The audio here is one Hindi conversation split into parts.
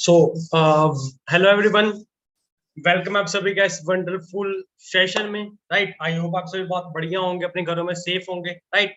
सो हेलो एवरीवन, वेलकम आप सभी का इस वंडरफुल सेशन में। राइट, आई होप आप सभी बहुत बढ़िया होंगे, अपने घरों में सेफ होंगे। राइट,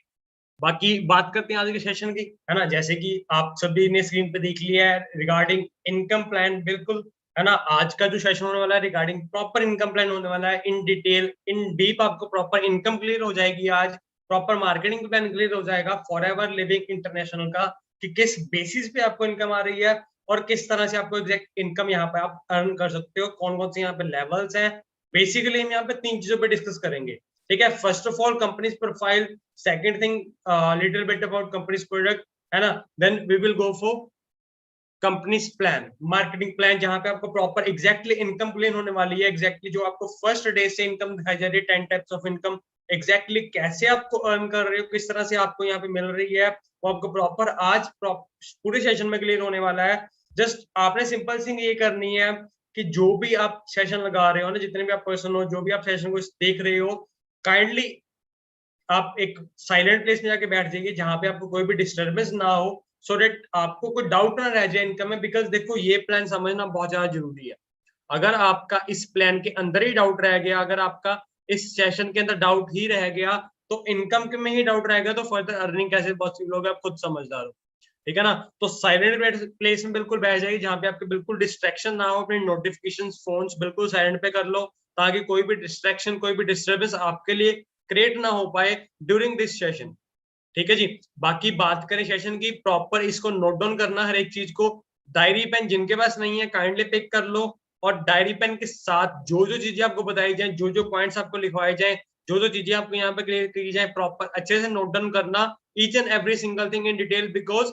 बाकी बात करते हैं आज के सेशन की, है ना। जैसे कि आप सभी ने स्क्रीन पे देख लिया है रिगार्डिंग इनकम प्लान, बिल्कुल, है ना। आज का जो सेशन होने वाला है रिगार्डिंग प्रॉपर इनकम प्लान होने वाला है। इन डिटेल इन डीप आपको प्रॉपर इनकम क्लियर हो जाएगी आज, प्रॉपर मार्केटिंग प्लान क्लियर हो जाएगा फॉर एवर लिविंग इंटरनेशनल का, कि किस बेसिस पे आपको इनकम आ रही है और किस तरह से आपको एग्जैक्ट इनकम यहाँ पे आप अर्न कर सकते हो, कौन कौन से यहाँ पे लेवल्स हैं। बेसिकली हम यहाँ पे 3 चीजों पे डिस्कस करेंगे। ठीक है, first of all companies profile, second thing little bit about companies product, है ना। Then we will go for companies plan, marketing plan, जहां पे आपको प्रॉपर एग्जैक्टली इनकम प्लान होने वाली है। एग्जैक्टली जो आपको फर्स्ट डे से इनकम दिखाई जा रही है, 10 टाइप्स ऑफ इनकम, एग्जैक्टली कैसे आपको अर्न कर रहे हो, किस तरह से आपको यहाँ पे मिल रही है, वो आपको प्रॉपर आज पूरे सेशन में क्लियर होने वाला है। जस्ट आपने सिंपल थिंग ये करनी है कि जो भी आप सेशन लगा रहे हो ना, जितने भी आप पर्सन हो, जो भी आप सेशन को देख रहे हो, काइंडली आप एक साइलेंट प्लेस में जाके बैठ जाइए जहां पे आपको कोई भी डिस्टर्बेंस ना हो, सो डेट आपको कोई डाउट ना रह जाए इनकम में। बिकॉज देखो, ये प्लान समझना बहुत ज्यादा जरूरी है। अगर आपका इस प्लान के अंदर ही डाउट रह गया, अगर आपका इस सेशन के अंदर डाउट ही रह गया, तो इनकम के में ही डाउट रहेगा, तो फर्दर अर्निंग कैसे पॉसिबल होगा, आप खुद समझदार हो। ठीक है ना। तो साइलेंट प्लेस में बिल्कुल बैठ जाइए जहां पे आपके बिल्कुल डिस्ट्रैक्शन ना हो। अपने नोटिफिकेशन फोन बिल्कुल साइलेंट पे कर लो, ताकि कोई भी डिस्ट्रैक्शन, कोई भी डिस्टर्बेंस आपके लिए क्रिएट ना हो पाए ड्यूरिंग दिस सेशन। ठीक है जी। बाकी बात करें सेशन की, प्रॉपर इसको नोट डाउन करना हर एक चीज को। डायरी पेन जिनके पास नहीं है काइंडली पिक कर लो, और डायरी पेन के साथ जो जो चीजें आपको बताई जाए, जो जो पॉइंट्स आपको लिखवाए जाए, जो जो चीजें आपको यहाँ पे क्लियर की जाए, प्रॉपर अच्छे से नोट डाउन करना each and every single thing in detail. Because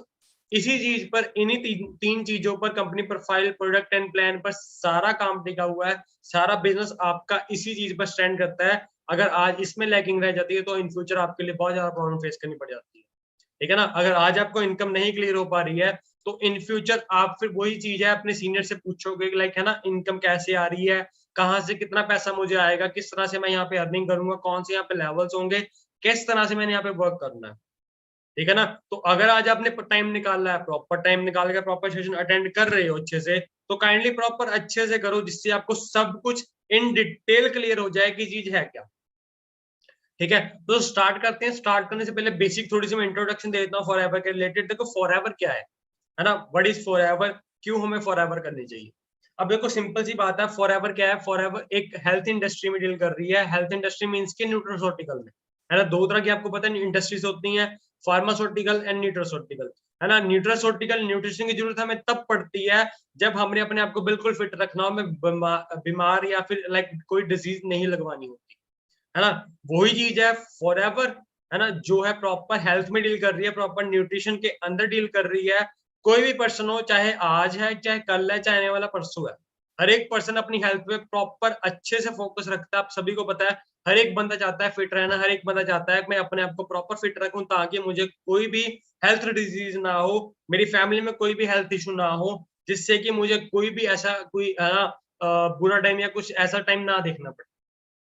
इसी चीज पर, इन्हीं तीन चीजों पर, company profile, product and plan पर सारा काम टिका हुआ है। सारा बिजनेस आपका इसी चीज पर स्टैंड करता है। अगर आज इसमें लैकिंग रह जाती है तो इन फ्यूचर आपके लिए बहुत ज्यादा प्रॉब्लम फेस करनी पड़ जाती है। ठीक है ना। अगर आज आपको इनकम नहीं क्लियर हो पा रही है, तो इन फ्यूचर आप फिर वही चीज है, अपने सीनियर से पूछोगे, लाइक, है ना, इनकम कैसे आ रही है, कहाँ से कितना पैसा मुझे आएगा, किस तरह से मैं यहाँ पे अर्निंग करूंगा, कौन से यहाँ पे लेवल्स होंगे, किस तरह से मैंने यहाँ पे वर्क करना है। ठीक है ना। तो अगर आज आपने टाइम निकालना है, प्रॉपर टाइम निकाल के प्रॉपर सेशन अटेंड कर रहे हो अच्छे से, तो काइंडली प्रॉपर अच्छे से करो, जिससे आपको सब कुछ इन डिटेल क्लियर हो जाए कि चीज है क्या। ठीक है, तो स्टार्ट करते हैं। स्टार्ट करने से पहले बेसिक थोड़ी सी मैं इंट्रोडक्शन दे देता हूँ फॉर एवर के रिलेटेड। देखो, फॉर एवर क्या है ना, व्हाट इज फॉर एवर, क्यों हमें फॉर एवर करनी चाहिए। अब देखो, सिंपल सी बात है, फॉर एवर क्या है। फॉर एवर एक हेल्थ इंडस्ट्री में डील कर रही है। हेल्थ इंडस्ट्री मीन्स के न्यूट्रोसॉटिकल में, है ना। दो तरह की आपको पता है इंडस्ट्रीज होती हैं, फार्मास्यूटिकल एंड न्यूट्रोसॉटिकल, है ना। न्यूट्रोसॉटिकल, न्यूट्रिशन की जरूरत हमें तब पड़ती है जब हमने अपने आप को बिल्कुल फिट रखना हो, हमें बीमार या फिर लाइक कोई डिजीज नहीं लगवानी होती, है ना। वही चीज है फॉर एवर, है ना, जो है प्रॉपर हेल्थ में डील कर रही है, प्रॉपर न्यूट्रिशन के अंदर डील कर रही है। कोई भी पर्सन हो, चाहे आज है, चाहे कल है, चाहे आने वाला परसों है, हर एक पर्सन अपनी हेल्थ पे प्रॉपर अच्छे से फोकस रखता है। आप सभी को पता है, हर एक बंदा चाहता है फिट रहना, हर एक बंदा चाहता है कि मैं अपने आप को प्रॉपर फिट रखूं, ताकि मुझे कोई भी हेल्थ डिजीज ना हो, मेरी फैमिली में कोई भी हेल्थ इशू ना हो, जिससे कि मुझे कोई भी ऐसा कोई बुरा टाइम या कुछ ऐसा टाइम ना देखना पड़े,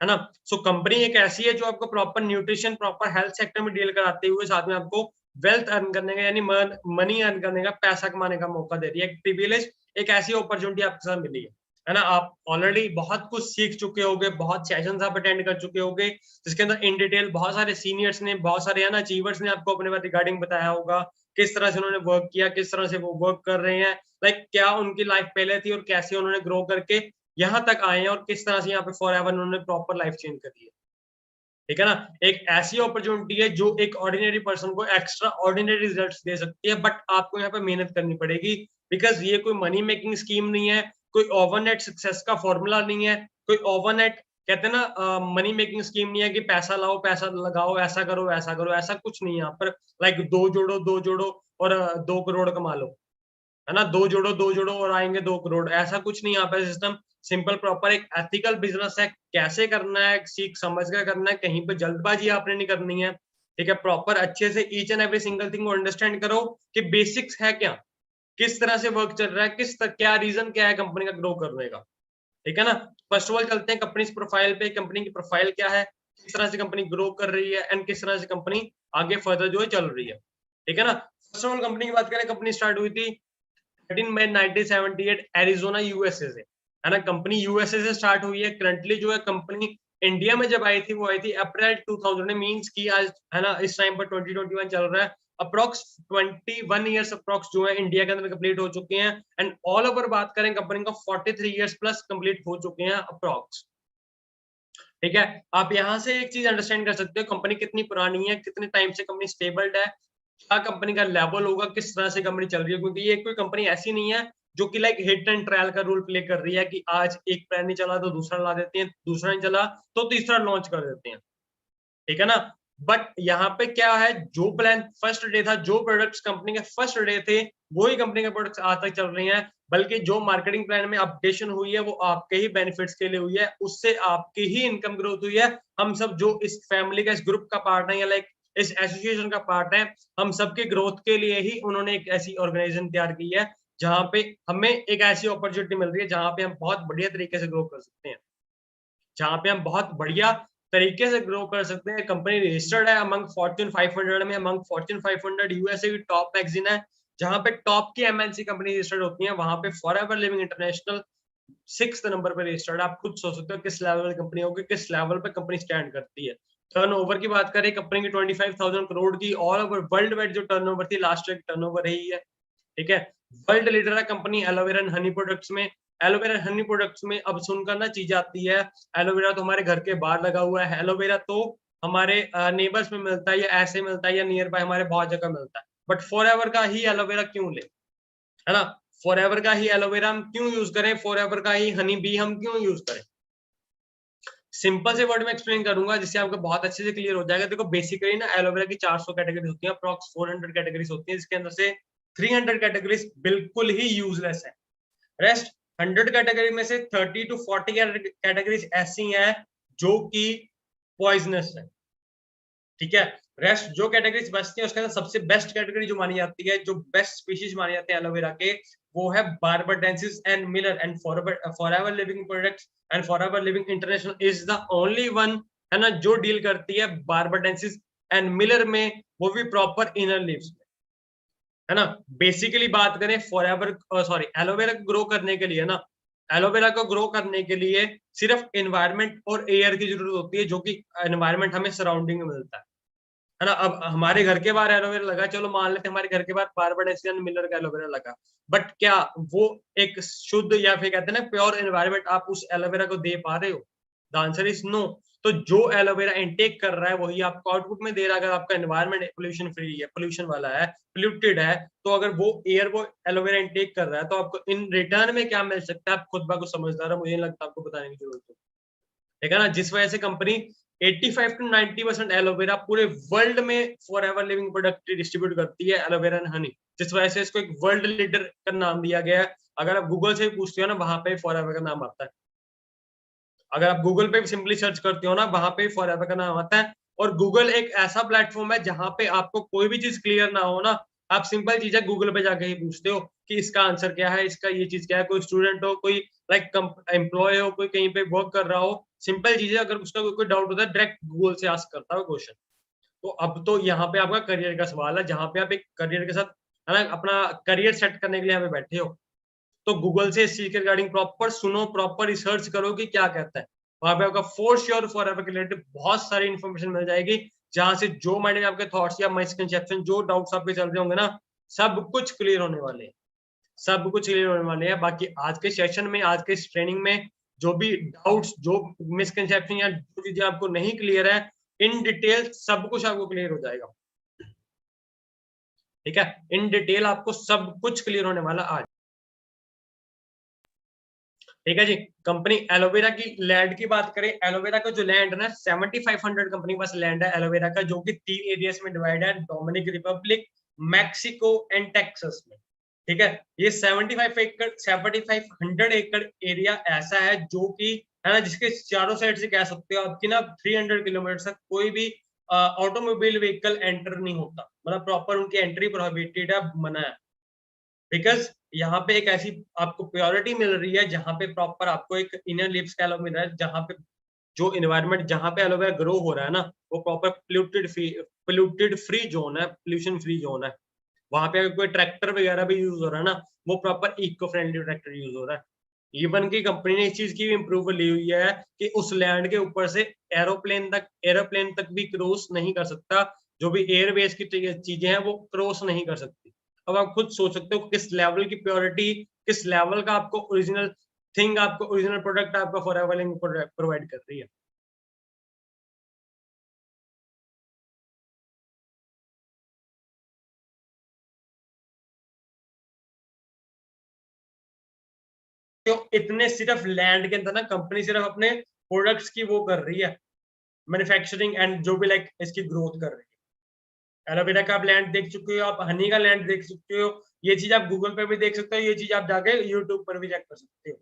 है ना। सो कंपनी एक ऐसी है जो आपको proper nutrition, proper health sector में डील कराते हुए साथ में आपको वेल्थ अर्न करने का, यानी मनी अर्न करने का, पैसा कमाने का मौका दे रही है। एक प्रिविलेज, एक ऐसी अपॉर्चुनिटी आपके साथ मिली है ना। आप ऑलरेडी बहुत कुछ सीख चुके होगे, बहुत सेशंस आप अटेंड कर चुके होगे, जिसके अंदर इन डिटेल बहुत सारे सीनियर्स ने, बहुत सारे, है ना, अचीवर्स ने आपको अपने बारे रिगार्डिंग बताया होगा, किस तरह से उन्होंने वर्क किया, किस तरह से वो वर्क कर रहे हैं, लाइक क्या उनकी लाइफ पहले थी और कैसे उन्होंने ग्रो करके यहाँ तक आए हैं, और किस तरह से यहाँ पे फॉर एवर उन्होंने प्रॉपर लाइफ चेंज करी है। ठीक है ना। एक ऐसी अपॉर्चुनिटी है जो एक ऑर्डिनरी पर्सन को एक्स्ट्रा ऑर्डिनरी रिजल्ट्स दे सकती है, बट आपको यहाँ पे मेहनत करनी पड़ेगी। बिकॉज ये कोई मनी मेकिंग स्कीम नहीं है, कोई ओवरनाइट सक्सेस का फॉर्मूला नहीं है, कोई ओवरनाइट, कहते हैं ना, मनी मेकिंग स्कीम नहीं है कि पैसा लाओ, पैसा लगाओ, ऐसा करो, ऐसा करो, ऐसा कुछ नहीं है यहाँ पर। लाइक दो जोड़ो और 2 करोड़ कमा लो, है ना। दो जोड़ो और आएंगे 2 करोड़, ऐसा कुछ नहीं यहाँ पे सिस्टम। सिंपल प्रॉपर एक एथिकल बिजनेस है, कैसे करना है सीख समझ कर करना है, कहीं पे जल्दबाजी आपने नहीं करनी है। ठीक है, प्रॉपर अच्छे से each and every single thing को अंडरस्टैंड करो कि बेसिक्स है क्या, किस तरह से वर्क चल रहा है, क्या रीजन क्या है कंपनी का ग्रो करने का। ठीक है ना। फर्स्ट ऑफ ऑल चलते हैं कंपनी प्रोफाइल पे। कंपनी की प्रोफाइल क्या है, किस तरह से कंपनी ग्रो कर रही है, एंड किस तरह से कंपनी आगे फर्दर जो है चल रही है। ठीक है ना। फर्स्ट ऑफ ऑल कंपनी की बात करें, कंपनी स्टार्ट हुई थी 13 मई 1978 एरिजोना यूएसए से, है ना। कंपनी यूएसए से स्टार्ट हुई है। करंटली जो है कंपनी इंडिया में जब आई थी वो आई थी अप्रैल 2000 में, मींस की आज, है ना, इस टाइम पर 2021 चल रहा है। अप्रॉक्स 21 ईयर्स अप्रॉक्स जो है इंडिया के अंदर कंप्लीट हो चुके हैं। एंड ऑल ओवर बात करें कंपनी का 43 ईयर्स प्लस कंप्लीट हो चुके हैं अप्रॉक्स। ठीक है, आप यहाँ से एक चीज अंडरस्टैंड कर सकते हो कंपनी कितनी पुरानी है, कितने टाइम से कंपनी स्टेबल्ड है, क्या कंपनी का लेवल होगा, किस तरह से कंपनी चल रही है। क्योंकि ये कोई कंपनी ऐसी नहीं है जो कि लाइक हिट एंड ट्रायल का रोल प्ले कर रही है कि आज एक प्लान नहीं चला तो दूसरा ला देते हैं, दूसरा नहीं चला तो तीसरा लॉन्च कर देते हैं, ठीक है ना। बट यहाँ पे क्या है, जो प्लान फर्स्ट डे था, जो प्रोडक्ट्स कंपनी के फर्स्ट डे थे, वही कंपनी के प्रोडक्ट्स आज तक चल रही हैं। बल्कि जो मार्केटिंग प्लान में अपडेशन हुई है वो आपके ही बेनिफिट्स के लिए हुई है, उससे आपकी ही इनकम ग्रोथ हुई है। हम सब जो इस फैमिली का, इस ग्रुप का पार्ट है या लाइक इस एसोसिएशन का पार्ट है, हम सबके ग्रोथ के लिए ही उन्होंने एक ऐसी ऑर्गेनाइजेशन तैयार की है जहां पे हमें एक ऐसी अपॉर्चुनिटी मिल रही है जहां पे हम बहुत बढ़िया तरीके से ग्रो कर सकते हैं, जहां पे हम बहुत बढ़िया तरीके से ग्रो कर सकते हैं। कंपनी रजिस्टर्ड है अमंग फॉर्च्यून 500 में, अमंग फॉर्च्यून 500 यूएसए की टॉप मैगजीन है, जहां पे टॉप की एमएनसी कंपनी रजिस्टर्ड होती है। वहां पे forever Living international 6th number पे रजिस्टर्ड है। आप खुद सोच सकते हो किस लेवल की कंपनी होगी, किस लेवल पे कंपनी स्टैंड करती है। टर्नओवर की बात करें कंपनी की 25,000 करोड़ की ऑल ओवर वर्ल्ड वाइड जो टर्नओवर थी लास्ट ईयर टर्नओवर रही है, ठीक है। वर्ल्ड लीडर है company aloe vera and honey products में। एलोवेरा हनी प्रोडक्ट्स में अब सुनकर ना चीज आती है, एलोवेरा तो हमारे घर के बाहर लगा हुआ है, एलोवेरा तो हमारे नेबर्स में मिलता है या ऐसे मिलता है या नियर बाय हमारे बहुत जगह मिलता है। बट फॉरएवर का ही एलोवेरा क्यों ले, है ना। फॉरएवर का ही एलोवेरा हम क्यों यूज करें, फॉरएवर का ही हनी बी हम क्यों यूज करें। सिंपल से वर्ड में एक्सप्लेन करूंगा जिससे आपको बहुत अच्छे से क्लियर हो जाएगा। देखो बेसिकली ना एलोवेरा की 400 कैटेगरीज होती हैं, अप्रॉक्स 400 कैटेगरीज होती हैं, जिसके अंदर से 300 कैटेगरीज बिल्कुल ही यूजलेस है। रेस्ट 100 कैटेगरी में से 30 to 40 कैटेगरीज ऐसी हैं जो कि पॉइजनस है, ठीक है। रेस्ट जो कैटेगरीज बचती है उसके अंदर सबसे बेस्ट कैटेगरी जो मानी जाती है, जो बेस्ट स्पीशीज माने जाते हैं एलोवेरा के, वो है barbadensis and Miller and forever living products and forever Living international is the only one, है ना, जो डील करती है बार्बाडेंसिस एंड मिलर में, वो भी प्रॉपर इनर लीव्स में, है ना। बेसिकली बात करें फॉरएवर सॉरी एलोवेरा को ग्रो करने के लिए ना, एलोवेरा को ग्रो करने के लिए सिर्फ एनवायरनमेंट और एयर की जरूरत होती है, जो कि एनवायरनमेंट हमें सराउंडिंग में मिलता है ना। अब हमारे घर के बाहर एलोवेरा लगा, चलो मान लेते हैं हमारे घर के बाहर बार्बाडेंसिस मिलर का एलोवेरा लगा, बट क्या वो एक शुद्ध या फिर कहते हैं ना प्योर एनवायरनमेंट आप उस एलोवेरा को दे पा रहे हो? The answer is no. तो जो एलोवेरा इनटेक कर रहा है वही आपको आउटपुट में दे रहा है। अगर आपका एनवायरनमेंट पोल्यूशन फ्री है, पोल्यूशन वाला है, पोल्यूटेड है, तो अगर वो एयर वो एलोवेरा इनटेक कर रहा है तो आपको इन रिटर्न में क्या मिल सकता है, आप खुद बाको समझदार हो, मुझे नहीं लगता आपको बताने की जरूरत है, ठीक है ना। जिस वजह से कंपनी 85 to 90% एलोवेरा पूरे वर्ल्ड में फॉरएवर लिविंग प्रोडक्ट डिस्ट्रीब्यूट करती है, एलोवेरा एंड हनी, जिस वजह से इसको एक वर्ल्ड लीडर का नाम दिया गया है। अगर आप गूगल से पूछते हो ना, वहां पे फॉरएवर का नाम आता है। अगर आप गूगल पे सिंपली सर्च करते हो ना, वहां पे फॉरएवर का नाम आता है। और गूगल एक ऐसा प्लेटफॉर्म है जहां पे आपको कोई भी चीज क्लियर ना हो ना, आप सिंपल चीज है गूगल पे जाके ही पूछते हो कि इसका आंसर क्या है, इसका ये चीज क्या है। कोई स्टूडेंट हो, कोई लाइक एम्प्लॉय हो, कोई कहीं पे वर्क कर रहा हो, सिंपल चीज है, अगर उसका कोई डाउट होता है डायरेक्ट गूगल से आस्क करता है क्वेश्चन। तो अब तो यहाँ पे आपका करियर का सवाल है, जहां पे आप एक करियर के साथ, है ना, अपना करियर सेट करने के लिए यहाँ पे बैठे हो, तो गूगल से इस चीज के रिगार्डिंग प्रॉपर सुनो, प्रॉपर रिसर्च करो कि क्या कहता है। वहां पे आपका फॉर श्योर फॉरएवर के रिलेटेड बहुत सारी इन्फॉर्मेशन मिल जाएगी, जहां से जो माइंड में आपके थॉट्स या मिसकंसेप्शन, जो डाउट्स आपके चल रहे होंगे ना, सब कुछ क्लियर होने वाले हैं, सब कुछ क्लियर होने वाले हैं। बाकी आज के सेशन में, आज के इस ट्रेनिंग में जो भी डाउट्स, जो मिसकंसेप्शन या जो चीजें आपको नहीं क्लियर है, इन डिटेल सब कुछ आपको क्लियर हो जाएगा, ठीक है। इन डिटेल आपको सब कुछ क्लियर होने वाला आज, ठीक है जी। कंपनी एलोवेरा की लैंड की बात करें, एलोवेरा का जो लैंड है ना, 7500 कंपनी के पास लैंड है एलोवेरा का, जो कि 3 एरियाज में डिवाइड है, Dominic Republic, Mexico and Texas में, ठीक है। ये 7500 एकड़ एरिया ऐसा है जो कि, है ना, जिसके चारों साइड से कह सकते हो आपकी ना 300 किलोमीटर तक कोई भी ऑटोमोबाइल व्हीकल एंटर नहीं होता, मतलब प्रॉपर उनकी एंट्री प्रोहिबिटेड है, मना है। बिकॉज यहाँ पे एक ऐसी आपको प्योरिटी मिल रही है जहां पे प्रॉपर आपको एक इनर लिप्स का एलो मिल रहा है, जहां पे जो इन्वायरमेंट जहां पे एलोवेरा ग्रो हो रहा है ना, वो प्रॉपर पोल्यूटेड फ्री जोन है, पोल्यूशन फ्री जोन है, वहां पे अगर कोई ट्रैक्टर वगैरह भी यूज हो रहा है ना, वो proper eco friendly tractor use हो रहा है। इवन की कंपनी ने इस चीज की भी इम्प्रूवल ली हुई है कि उस लैंड के ऊपर से एरोप्लेन तक भी क्रॉस नहीं कर सकता, जो भी एयरवेज की चीजें हैं वो क्रॉस नहीं कर सकती। अब आप खुद सोच सकते हो किस लेवल की प्योरिटी, किस लेवल का आपको ओरिजिनल थिंग, आपको ओरिजिनल प्रोडक्ट आपका फॉरएवर लिंक प्रोवाइड कर रही है। तो इतने सिर्फ लैंड के अंदर ना कंपनी सिर्फ अपने प्रोडक्ट्स की वो कर रही है, मैन्युफैक्चरिंग एंड जो भी लाइक इसकी ग्रोथ कर रही है। एलोवेरा का आप लैंड देख चुके हो, आप हनी का लैंड देख सकते हो, ये चीज आप गूगल पे भी देख सकते हो, ये चीज आप जाके यूट्यूब पर भी चेक कर सकते हो।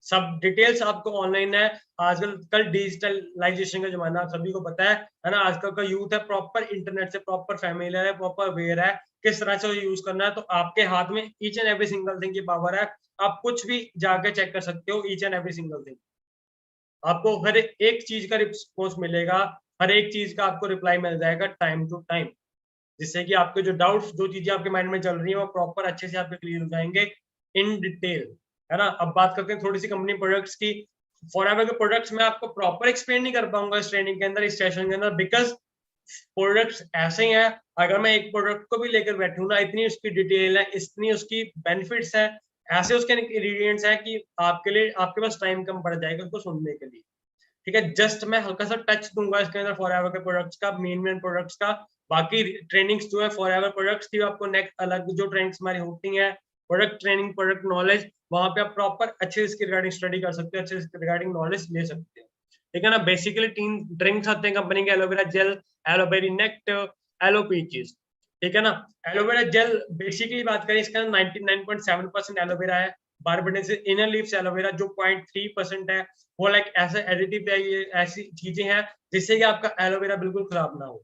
सब डिटेल्स आपको ऑनलाइन है। आजकल कल डिजिटलाइजेशन का जमाना, आप सभी को पता है ना। आजकल का यूथ है प्रॉपर इंटरनेट से प्रॉपर फैमिलियर है, प्रॉपर अवेयर है किस तरह से यूज करना है। तो आपके हाथ में each and every single thing की पावर है, आप कुछ भी जाके चेक कर सकते हो each and every single thing. आपको हर एक चीज का रिस्पॉन्स मिलेगा, हर एक चीज का आपको रिप्लाई मिल जाएगा टाइम टू टाइम, जिससे कि आपके जो डाउट्स, जो चीजें आपके माइंड में चल रही है वो प्रॉपर अच्छे से आपके क्लियर हो जाएंगे इन डिटेल, है ना। अब बात करते हैं थोड़ी सी कंपनी प्रोडक्ट्स की। फॉरएवर के प्रोडक्ट्स मैं आपको प्रॉपर एक्सप्लेन नहीं कर पाऊंगा इस ट्रेनिंग के अंदर, इस सेशन के अंदर, बिकॉज प्रोडक्ट्स ऐसे ही हैं। अगर मैं एक प्रोडक्ट को भी लेकर बैठूं ना, इतनी उसकी डिटेल है, इतनी उसकी बेनिफिट्स है, ऐसे उसके इंग्रेडिएंट्स हैं कि आपके लिए, आपके पास टाइम कम पड़ जाएगा उसको सुनने के लिए। ठीक है, जस्ट मैं हल्का सा टच दूंगा इसके अंदर फॉरएवर के प्रोडक्ट्स का, मेन प्रोडक्ट्स का। बाकी ट्रेनिंग्स जो है फॉरएवर प्रोडक्ट्स की, आपको नेक्स्ट अलग जो ट्रेनिंग्स हमारी होती हैं, प्रोडक्ट ट्रेनिंग, प्रोडक्ट नॉलेज, वहां पे आप प्रॉपर अच्छे से इसके रिगार्डिंग स्टडी कर सकते हो, अच्छे से रिगार्डिंग नॉलेज ले सकते हो। ठीक है ना। बेसिकली 3 ड्रिंक्स आते हैं कंपनी के, एलोवेरा जेल, एलोवेरी नेक्ट, एलो पीचेस। ठीक है ना। एलोवेरा जेल बेसिकली बात करें, इसका 99.7% एलोवेरा है। बारबेडन से इनर लीव्स एलोवेरा जो 0.3% है, वो लाइक ऐसे एडिटिव है, ये ऐसी चीजें हैं जिससे कि आपका एलोवेरा बिल्कुल खराब ना हो।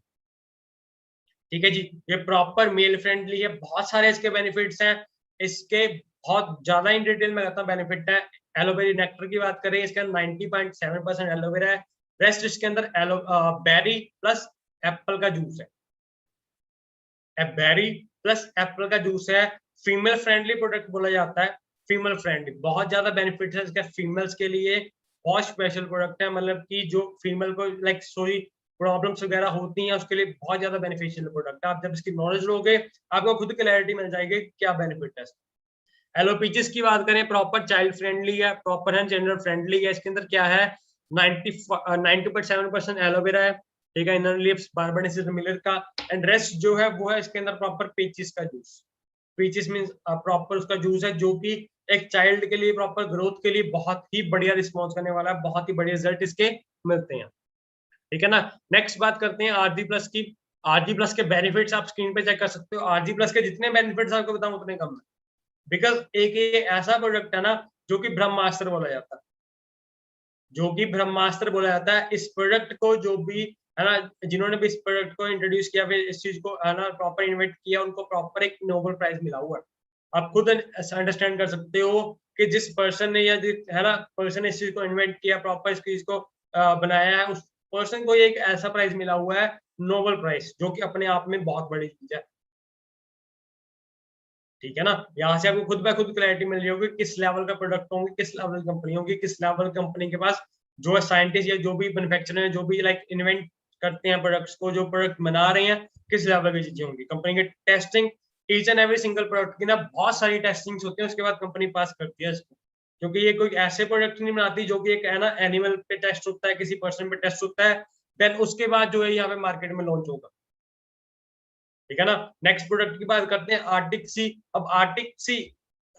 ठीक है जी। ये प्रॉपर मेल फ्रेंडली है, बहुत सारे इसके बेनिफिट्स हैं। इसके बहुत ज्यादा इन डिटेल में कहता हूँ बेनिफिट है। एलोवेरा नेक्टर की बात करें, इसके अंदर 90.7% एलोवेरा है। रेस्ट इसके अंदर एलो बेरी प्लस एप्पल का जूस है। बेरी प्लस एप्पल का जूस है। फीमेल फ्रेंडली प्रोडक्ट बोला जाता है, फीमेल फ्रेंडली, बहुत ज्यादा बेनिफिट है इसके फीमेल्स के लिए। बहुत स्पेशल प्रोडक्ट है, मतलब कि जो फीमेल को लाइक सोई प्रॉब्लम्स वगैरह होती हैं उसके लिए बहुत ज्यादा बेनिफिशियल प्रोडक्ट है। आप जब इसकी नॉलेज लोगे, आपको खुद क्लैरिटी मिल जाएगी क्या बेनिफिट है। एलोपीचिस की बात करें, प्रॉपर चाइल्ड फ्रेंडली है, प्रॉपर है जेंडर फ्रेंडली है। इसके अंदर क्या है, 90.7% एलोवेरा है। ठीक है, इनर लिप्स बारबेडेंसिस मिलर का, एंड रेस्ट जो है वो है इसके अंदर प्रॉपर पीचिस का जूस। पीचिस मींस प्रॉपर उसका जूस है, जो कि एक चाइल्ड के लिए प्रॉपर ग्रोथ के लिए बहुत ही बढ़िया रिस्पॉन्स करने वाला है, बहुत ही बढ़िया रिजल्ट इसके मिलते हैं। ठीक है ना। नेक्स्ट बात करते हैं आरजी प्लस की। आरजी प्लस के बेनिफिट्स आप स्क्रीन पे चेक कर सकते हो। आरजी प्लस के जितने बेनिफिट्स आपको बताऊं उतने कम है, बिकॉज एक ये ऐसा प्रोडक्ट है ना जो कि ब्रह्मास्त्र बोला जाता है, जो कि ब्रह्मास्त्र बोला जाता है। इस प्रोडक्ट को जो भी है ना, जिन्होंने भी इस प्रोडक्ट को इंट्रोड्यूस किया, फिर इस चीज को है ना प्रॉपर इन्वेंट किया, उनको प्रॉपर एक नोबेल प्राइज मिला हुआ है। आप खुद अंडरस्टैंड कर सकते हो कि जिस पर्सन ने, या है ना पर्सन ने इस चीज को इन्वेंट किया, प्रॉपर इस चीज को बनाया है, उस पर्सन को एक ऐसा प्राइज मिला हुआ है, नोबेल प्राइज, जो कि अपने आप में बहुत बड़ी चीज है। ठीक है ना। यहाँ से आपको खुद ब खुद क्लैरिटी मिल रही होगी किस लेवल का प्रोडक्ट होंगे, किस लेवल की कंपनी होगी, किस लेवल कंपनी के पास जो है साइंटिस्ट या जो भी मैन्युफैक्चरर है, जो भी लाइक इन्वेंट करते हैं प्रोडक्ट्स को, जो प्रोडक्ट बना रहे हैं, किस लेवल की चीजें होंगी। कंपनी की testing, each and every single product की ना बहुत सारी टेस्टिंग्स होती है, उसके बाद कंपनी पास करती है इसको। क्योंकि ये कोई ऐसे प्रोडक्ट नहीं बनाती जो कि एक है ना एनिमल पे टेस्ट होता है, किसी पर्सन पे टेस्ट होता है, देन उसके बाद जो है यहाँ पे मार्केट में लॉन्च होगा। ठीक है ना। नेक्स्ट प्रोडक्ट की बात करते हैं आर्टिक सी। अब आर्टिक सी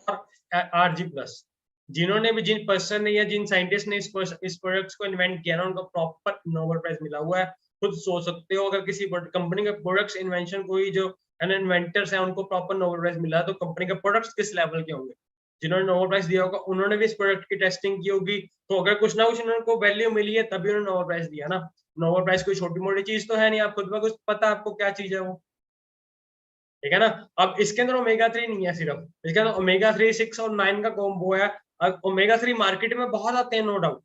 और आरजी प्लस, जिन्होंने भी, जिन पर्सन ने या जिन साइंटिस्ट ने इस प्रोडक्ट्स को इन्वेंट किया ना, उनको प्रॉपर नोबेल प्राइज मिला हुआ है। खुद सोच सकते हो, अगर किसी कंपनी के प्रोडक्ट्स इन्वेंशन कोई जो इन्वेंटर्स हैं उनको प्रॉपर नोबेल प्राइज मिला है, तो कंपनी के प्रोडक्ट्स किस लेवल के होंगे। जिन्होंने नोबेल प्राइज दिया होगा उन्होंने भी इस प्रोडक्ट की टेस्टिंग की होगी, तो अगर कुछ ना कुछ उनको वैल्यू मिली है तभी उन्होंने नोबेल प्राइज दिया ना। नोबेल प्राइज कोई छोटी मोटी चीज तो है नहीं, आप खुद ब खुद पता आपको क्या चीज है वो। ठीक है ना। अब इसके अंदर ओमेगा 3 नहीं है सिर्फ, इसके अंदर ओमेगा 3, 6 और 9 का कॉम्बो है। अब ओमेगा 3 मार्केट में बहुत आते हैं, नो डाउट,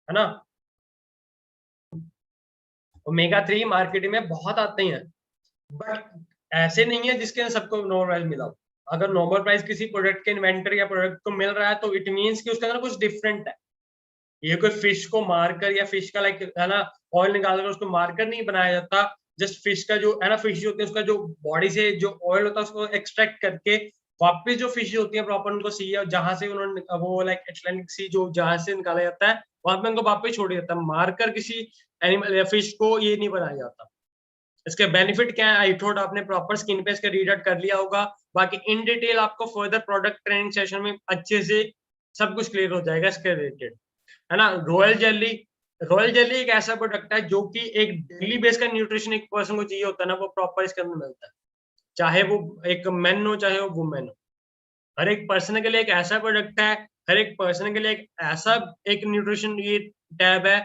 है ना। ओमेगा 3 मार्केट में बहुत आते हैं, बट ऐसे नहीं है जिसके सबको नॉर्मल प्राइस मिला हो। अगर नॉर्मल प्राइस किसी प्रोडक्ट के इन्वेंटरी या प्रोडक्ट को मिल रहा है तो इट मींस कि उसके अंदर कुछ डिफरेंट है। ये कोई फिश को मारकर या फिश का लाइक है ना ऑयल निकाल कर उसको मारकर नहीं बनाया जाता। जस्ट फिश का जो है ना फिश होती है उसका जो बॉडी से जो ऑयल होता है उसको एक्सट्रैक्ट करके वापस जो फिश होती है प्रॉपर उनको सी है जहां से उन्होंने वो लाइक अटलांटिक सी जो जहां से निकाला जाता है वहां पे उनको वापस छोड़ दिया जाता है। मारकर किसी एनिमल या फिश को ये नहीं बनाया जाता। इसके बेनिफिट क्या है आई थॉट आपने प्रॉपर स्क्रीन पे इसका रीड आउट कर लिया होगा। बाकी इन डिटेल आपको फर्दर प्रोडक्ट ट्रेनिंग सेशन में अच्छे से सब कुछ क्लियर हो जाएगा इसके रिलेटेड, है ना। रॉयल जेली एक ऐसा प्रोडक्ट है जो कि एक डेली बेस का न्यूट्रिशन एक पर्सन को चाहिए होता है ना, वो प्रॉपर इसके अंदर मिलता है। चाहे वो एक मेन हो चाहे वो वुमेन हो, हर एक पर्सन के लिए एक ऐसा प्रोडक्ट है, हर एक पर्सन के लिए एक ऐसा एक न्यूट्रिशन ये टैब है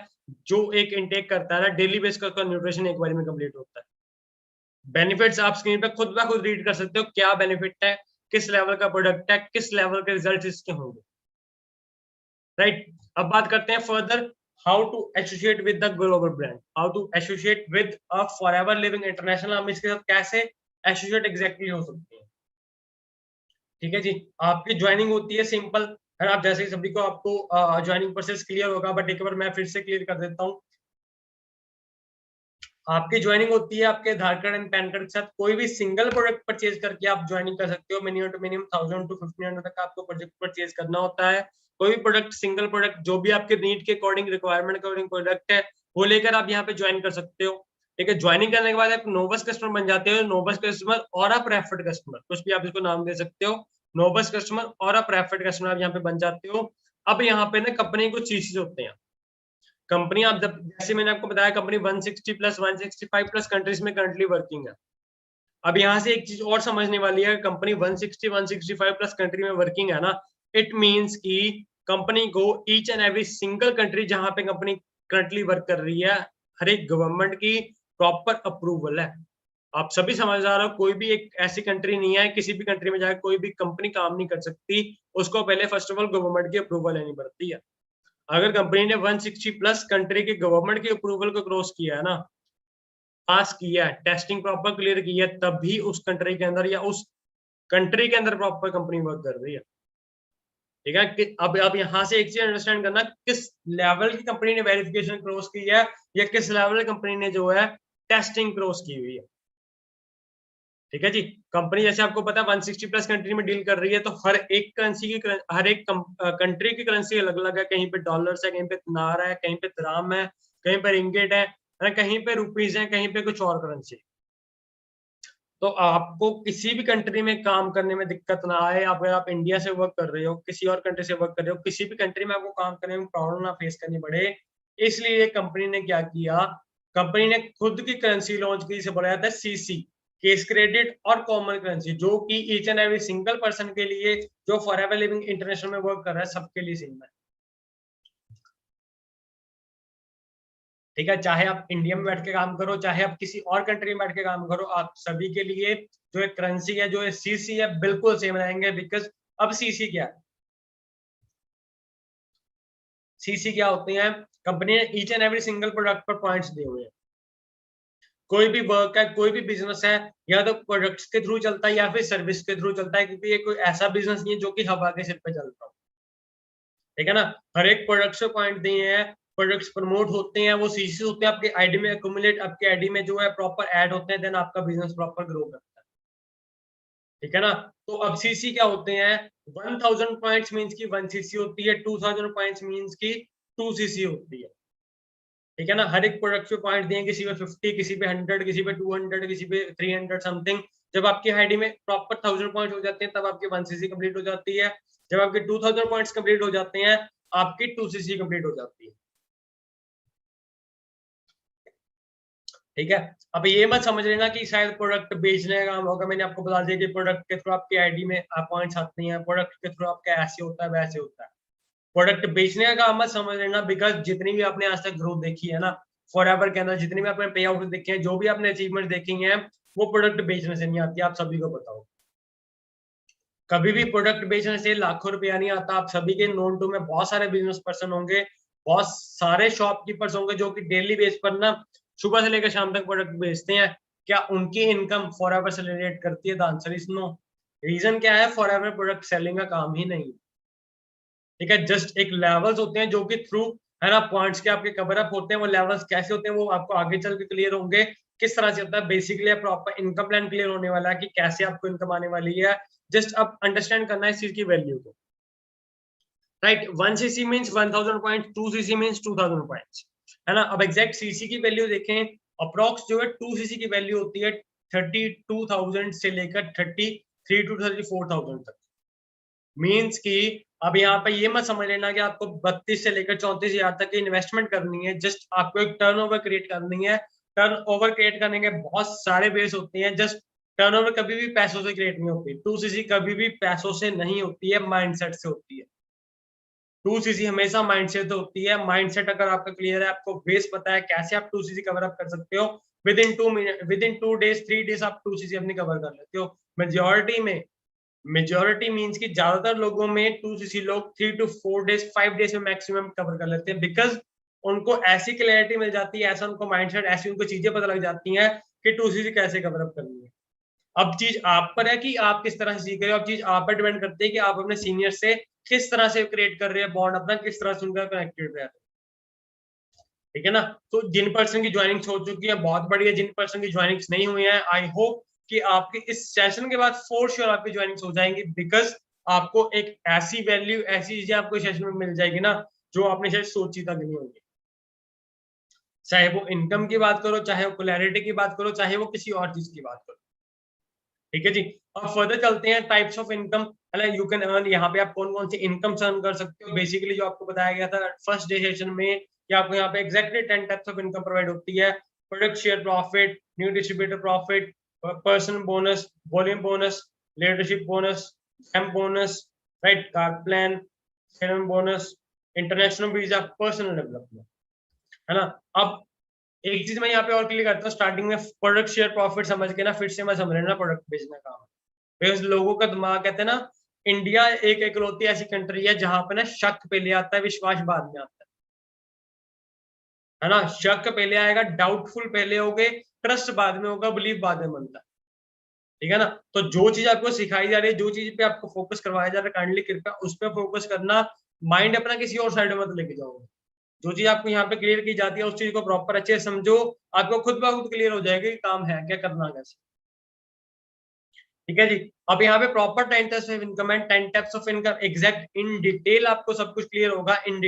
जो एक इनटेक करता है ना डेली बेस का न्यूट्रिशन एक बार में कंप्लीट होता है। बेनिफिट्स आप स्क्रीन पे खुद ब खुद रीड कर सकते हो, क्या बेनिफिट है, किस लेवल का प्रोडक्ट है, किस लेवल के रिजल्ट इसके होंगे, राइट। अब बात करते हैं further how to associate with the global brand, how to associate with a Forever Living International. हम इसके साथ कैसे एसोसिएट एग्जैक्टली हो सकते हैं, ठीक है जी। आपकी ज्वाइनिंग होती है सिंपल, है ना। आप जैसे ही सभी को आपको ज्वाइनिंग प्रोसेस क्लियर होगा, बट एक बार मैं फिर से क्लियर कर देता हूँ। आपकी ज्वाइनिंग होती है आपके आधार कार्ड एंड पैन कार्ड के साथ। कोई भी सिंगल प्रोडक्ट परचेज करके आप ज्वाइनिंग कर सकते हो। मिनिमम टू मिनिमम 1000 to 1500 तक आपको प्रोडक्ट परचेज करना होता है। कोई भी प्रोडक्ट सिंगल प्रोडक्ट जो भी आपके नीड के अकॉर्डिंग रिक्वायरमेंट के अकॉर्डिंग प्रोडक्ट है वो लेकर आप यहाँ पे ज्वाइन कर सकते हो, ठीक है। ज्वाइनिंग करने के बाद आप नोबस कस्टमर बन जाते हो। नोबस कस्टमर और आप प्रेफर्ड कस्टमर, कुछ भी आप इसको नाम दे सकते हो। नोबस कस्टमर और आप प्रेफर्ड कस्टमर आप यहाँ पे बन जाते हो। अब यहाँ पे ना कंपनी कुछ चीजें होते हैं। कंपनी आप जब जैसे मैंने आपको बताया कंपनी 160 प्लस 165 प्लस कंट्रीज में करंटली वर्किंग है। अब यहाँ से एक चीज और समझने वाली है, कंपनी 160 165 प्लस कंट्री में वर्किंग है ना, इट मींस कि कंपनी को each and every single country जहां पे कंपनी करंटली वर्क कर रही है हर एक गवर्नमेंट की प्रॉपर अप्रूवल है। आप सभी समझदार हो, कोई भी एक ऐसी कंट्री नहीं है किसी भी कंट्री में जाकर कोई भी कंपनी काम नहीं कर सकती, उसको पहले फर्स्ट ऑफ ऑल गवर्नमेंट की अप्रूवल लेनी पड़ती है। अगर कंपनी ने 160 प्लस कंट्री के गवर्नमेंट की अप्रूवल को क्रॉस किया है ना, पास किया है, टेस्टिंग प्रॉपर क्लियर की है, तब भी उस कंट्री के अंदर या उस कंट्री के अंदर प्रॉपर कंपनी वर्क कर रही है, ठीक है। कि अब यहाँ से एक चीज अंडरस्टैंड करना, किस लेवल की कंपनी ने वेरिफिकेशन क्रॉस की है या किस लेवल की कंपनी ने जो है टेस्टिंग क्रॉस की हुई है, ठीक है जी। कंपनी जैसे आपको पता है 160 प्लस कंट्री में डील कर रही है, तो हर एक करेंसी की हर एक कंट्री की करेंसी अलग अलग है। कहीं पे डॉलर्स है, कहीं पे नारा है, कहीं पे द्राम है, कहीं पे रिंगिट है, कहीं पे रुपीज है, कहीं पे कुछ और करेंसी। तो आपको किसी भी कंट्री में काम करने में दिक्कत ना आए। अगर आप इंडिया से वर्क कर रहे हो, किसी और कंट्री से वर्क कर रहे हो, किसी भी कंट्री में आपको काम करने में प्रॉब्लम ना फेस करनी पड़े, इसलिए कंपनी ने क्या किया, कंपनी ने खुद की करेंसी लॉन्च की, इसे बोला जाता है सीसी, केस क्रेडिट और कॉमन करेंसी, जो कि each and every single person के लिए जो फॉरएवर लिविंग इंटरनेशनल में वर्क कर रहा है सबके लिए सेम है, ठीक है। चाहे आप इंडिया में बैठ के काम करो, चाहे आप किसी और कंट्री में बैठ के काम करो, आप सभी के लिए जो एक करेंसी है, जो सीसी है, बिल्कुल सेम रहेंगे। बिकॉज अब सीसी क्या है, सीसी क्या होते हैं, कंपनी ने each and every single product पर पॉइंट्स दिए हुए हैं। कोई भी वर्क है, कोई भी बिजनेस है, या तो प्रोडक्ट्स के थ्रू चलता है या फिर सर्विस के थ्रू चलता है, क्योंकि ये कोई ऐसा बिजनेस नहीं है जो कि हवा के सिर पे चलता हो, ठीक है ना। हर एक प्रोडक्ट से पॉइंट दिए हैं, प्रोडक्ट्स प्रमोट होते हैं, वो सीसी होते हैं आपके आईडी में एक्यूमुलेट, आपके आईडी में जो है प्रॉपर ऐड होते हैं, देन आपका बिजनेस प्रॉपर ग्रो करता है, ठीक है ना। तो अब सीसी क्या होते हैं, 1000 पॉइंट्स मींस की 1 सीसी होती है, 2000 पॉइंट्स मींस की 2 सीसी होती है, ठीक है ना। हर एक प्रोडक्ट पे पॉइंट दिए, किसी पे 50, किसी पे 100, किसी पे 200, किसी पे 300 समथिंग। जब आपकी आईडी में प्रॉपर 1000 पॉइंट हो जाते हैं तब आपकी 1 सीसी कंप्लीट हो जाती है। जब आपके 2000 पॉइंट्स कंप्लीट हो जाते हैं आपकी 2 सीसी कंप्लीट हो जाती है, ठीक है। अब ये मत समझ लेना कि शायद प्रोडक्ट बेचने का काम होगा। मैंने आपको बता दिया कि प्रोडक्ट के थ्रू आपकी आईडी में पॉइंट्स आते हैं, प्रोडक्ट के थ्रू आपका ऐसे होता है वैसे होता है। प्रोडक्ट बेचने का काम मत समझ लेना, बिकॉज जितनी भी आपने आज तक ग्रोथ देखी है ना फॉरएवर के अंदर, जितनी भी आपने पे आउट देखे हैं, जो भी आपने अचीवमेंट देखी है, वो प्रोडक्ट बेचने से नहीं आती, आप सभी को बताओ। कभी भी प्रोडक्ट बेचने से लाखों रुपया नहीं आता। आप सभी के नोन टू में बहुत सारे बिजनेस पर्सन होंगे, बहुत सारे शॉपकीपर्स होंगे जो कि डेली बेस पर ना सुबह से लेकर शाम तक प्रोडक्ट बेचते हैं, क्या उनकी इनकम फॉरएवर से रिलेट करती है? The answer is no. Reason क्या है? फॉरएवर प्रोडक्ट सेलिंग का काम ही नहीं, ठीक है। जस्ट एक लेवल्स होते हैं जो कि थ्रू, है ना, पॉइंट्स के आपके कवर अप होते हैं। वो लेवल्स कैसे होते हैं वो आपको आगे चल के क्लियर होंगे, किस तरह से होता है। Basically proper income plan clear होने वाला है कि कैसे आपको इनकम आने वाली है। जस्ट अब अंडरस्टैंड करना है इस चीज की वैल्यू को, right. 1 CC means 1000 point, 2 CC means 2000 points, है ना। अब एग्जैक्ट सीसी की वैल्यू देखें, अप्रोक्स जो है 2 सीसी की वैल्यू होती है 32,000 से लेकर 33 टू 34,000 तक। मीन्स कि अब यहाँ पे ये मत समझ लेना कि आपको 32 से लेकर 34,000 तक की इन्वेस्टमेंट करनी है। जस्ट आपको एक टर्नओवर क्रिएट करनी है। टर्नओवर क्रिएट करने के बहुत सारे बेस होते हैं। जस्ट टर्नओवर कभी भी पैसों से क्रिएट नहीं होती। 2 सीसी कभी भी पैसों से नहीं होती है, माइंडसेट से होती है। 2 सीसी हमेशा माइंडसेट होती है। माइंडसेट अगर आपका क्लियर है, आपको बेस पता है कैसे आप 2 सीसी कवर अप कर सकते हो, विद इन 2 डेज 3 डेज आप 2 सीसी अपनी कवर कर लेते हो। मेजॉरिटी मींस कि ज्यादातर लोगों में 2 सीसी लोग 3 टू 4 डेज 5 डेज में मैक्सिमम कवर कर लेते हैं, बिकॉज उनको ऐसी क्लैरिटी मिल जाती है, ऐसा उनको माइंडसेट, ऐसी उनको चीजें पता लग जाती हैं कि 2 सीसी कैसे कवर अप करनी है। अब चीज आप पर है कि आप किस तरह से सीख रहे हो। अब चीज आप पर डिपेंड करती है कि आप अपने सीनियर से किस तरह से क्रिएट कर रहे हैं बॉन्ड अपना, किस तरह से उनका कनेक्टेड रह, ठीक है ना। तो जिन पर्सन की ज्वाइनिंग्स हो चुकी है बहुत बढ़िया, जिन पर्सन की ज्वाइनिंग्स नहीं हुई है, आई होप कि आपके इस सेशन के बाद फॉर श्योर आपकी ज्वाइनिंग्स हो जाएंगी, बिकॉज आपको एक ऐसी वैल्यू, ऐसी चीजें आपको सेशन में मिल जाएगी ना जो आपने शायद सोची तक नहीं होगी। चाहे वो इनकम की बात करो, चाहे वो क्लैरिटी की बात करो, चाहे वो किसी और चीज की बात करो, ठीक है जी। अब फर्दर चलते हैं types of income, you can earn. यहाँ पे आप कौन कौन सी इनकम अर्न कर सकते हो। बेसिकली जो आपको बताया गया था फर्स्ट डे सेशन में कि आपको यहाँ पे exactly 10 types of income provide होती है। Product share profit, new distributor profit, person bonus, volume bonus, leadership bonus, M bonus, right, car plan, bonus, international visa, personal development, है ना। अब एक चीज मैं यहाँ पे और क्लियर करता हूँ, स्टार्टिंग में प्रोडक्ट शेयर प्रॉफिट समझ के ना फिर से मैं समझ लेना प्रोडक्ट बेचने का काम। लोगों का दिमाग कहते हैं ना, इंडिया एक इकलौती ऐसी कंट्री है जहां पे ना शक पहले आता है, विश्वास बाद में आता है ना। शक पहले आएगा, डाउटफुल पहले होगे, ट्रस्ट बाद में होगा, बिलीव बाद में बनता है, ठीक है ना। तो जो चीज आपको सिखाई जा रही है, जो चीज पे आपको फोकस करवाया जा रहा है, काइंडली कृपया उस पर फोकस करना। माइंड अपना किसी और साइड में मत लेके जाओगे। जो चीज आपको यहाँ पे क्लियर की जाती है उस चीज को प्रॉपर अच्छे से समझो, आपको खुद ब खुद क्लियर हो जाएगा कि काम है क्या, करना कैसे, ठीक है जी। अब यहाँ पे proper 10 types of income and 10 types of income exact in detail आपको सब कुछ क्लियर होगा। इन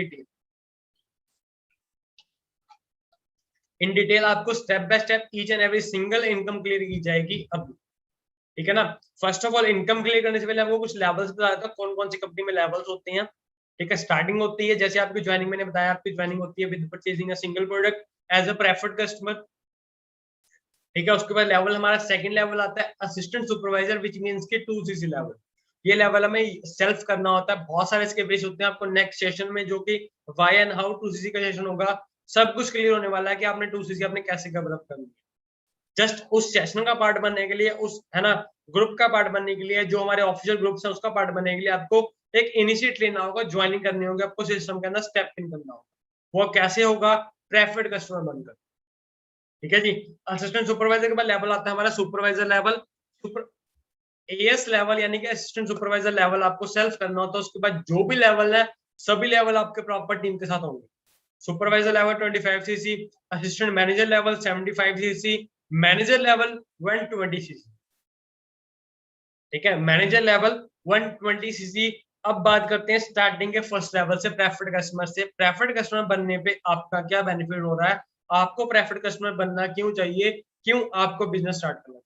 डिटेल आपको step by step each and every single income clear की जाएगी अब, ठीक है ना। First of all income clear करने से पहले आपको कुछ लेवल्स बताया था, कौन कौन सी कंपनी में लेवल्स होते हैं, ठीक है। स्टार्टिंग होती है जैसे आपकी ज्वाइनिंग, मैंने बताया आपकी ज्वाइनिंग होती है with purchasing a single product as a preferred customer, ठीक है। उसके बाद लेवल हमारा सेकंड लेवल आता है असिस्टेंट सुपरवाइजर, विच मींस के 2 सीसी लेवल। ये लेवल हमें सेल्फ करना होता है। बहुत सारे इसके बेस होते हैं। आपको नेक्स्ट सेशन में जो कि व्हाई एंड हाउ 2 सीसी का सेशन होगा, सब कुछ क्लियर होने वाला है कि आपने 2 सीसी आपने कैसे डेवलप करनी है। जस्ट उस सेशन का पार्ट बनने के लिए, उस, है ना, ग्रुप का पार्ट बनने के लिए, जो हमारे ऑफिशियल ग्रुप्स है उसका पार्ट बनने के लिए आपको एक इनिशिएट लेना होगा, ज्वाइनिंग करनी होगी, आपको सिस्टम के अंदर स्टेप इन करना होगा। वो कैसे होगा? प्रेफर्ड कस्टमर बनकर, ठीक है जी। असिस्टेंट सुपरवाइजर के बाद लेवल आता है हमारा supervisor level. Super as level यानी कि असिस्टेंट सुपरवाइजर लेवल आपको सेल्फ करना होता है। उसके बाद जो भी लेवल है, सभी लेवल आपके प्रॉपर टीम के साथ होंगे। Supervisor level 25 CC, assistant manager level 75 CC, manager level 120 CC, ठीक है। Manager level 120 CC. अब बात करते हैं स्टार्टिंग के फर्स्ट लेवल से, प्रेफर्ड कस्टमर से। प्रेफर्ड कस्टमर बनने पे आपका क्या बेनिफिट हो रहा है? आपको प्रेफर्ड कस्टमर बनना क्यों चाहिए, क्यों आपको बिजनेस स्टार्ट करना,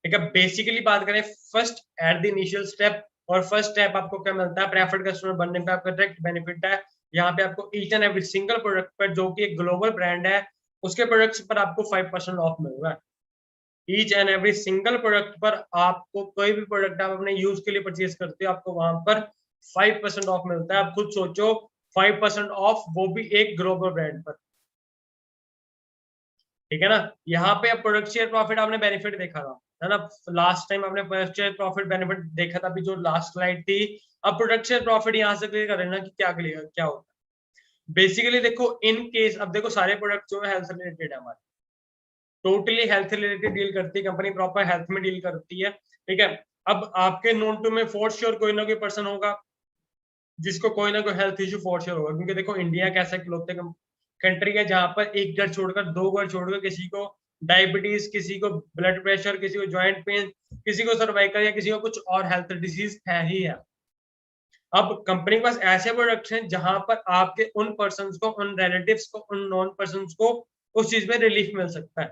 ठीक है। बेसिकली बात करें first at the initial step, और फर्स्ट स्टेप आपको क्या मिलता है? प्रेफर्ड कस्टमर बनने पे आपका डायरेक्ट बेनिफिट है। यहाँ पे आपको each and every single product पर, जो कि एक ग्लोबल ब्रांड है, उसके प्रोडक्ट्स पर आपको 5% ऑफ मिल रहा है। Each and every single product पर आपको, कोई भी प्रोडक्ट आप अपने यूज के लिए परचेज करते हो, आपको वहां पर 5% ऑफ मिलता है। आप खुद सोचो, 5% ऑफ, वो भी एक ग्लोबल ब्रांड पर, ठीक है ना। यहाँ पे अब प्रोडक्ट शेयर प्रॉफिट आपने बेनिफिट देखा था, है ना। लास्ट टाइम आपने प्रोडक्ट शेयर प्रॉफिट बेनिफिट देखा था, अभी जो लास्ट स्लाइड थी। अब प्रोडक्ट शेयर प्रॉफिट यहाँ से क्लियर कर ना कि क्या क्लियर क्या होता है। बेसिकली देखो, इन केस, अब देखो सारे प्रोडक्ट जो है हेल्थ रिलेटेड है हमारे, टोटली हेल्थ रिलेटेड डील करती है कंपनी, प्रॉपर हेल्थ में डील करती है, ठीक है। अब आपके नोन टू में फॉर श्योर कोई ना कोई पर्सन होगा जिसको कोई ना कोई हेल्थ इश्यू फॉर श्योर होगा, क्योंकि देखो इंडिया एक ऐसा इकलौते कंट्री है जहां पर एक घर छोड़कर, दो घर छोड़कर किसी को डायबिटीज, किसी को ब्लड प्रेशर, किसी को ज्वाइंट पेन, किसी को सर्वाइकल या किसी को कुछ और हेल्थ डिजीज है ही है। अब कंपनी के पास ऐसे प्रोडक्ट्स हैं जहां पर आपके उन पर्सन्स को, उन रिलेटिव्स को, उन नॉन पर्सन्स को उस चीज में रिलीफ मिल सकता है।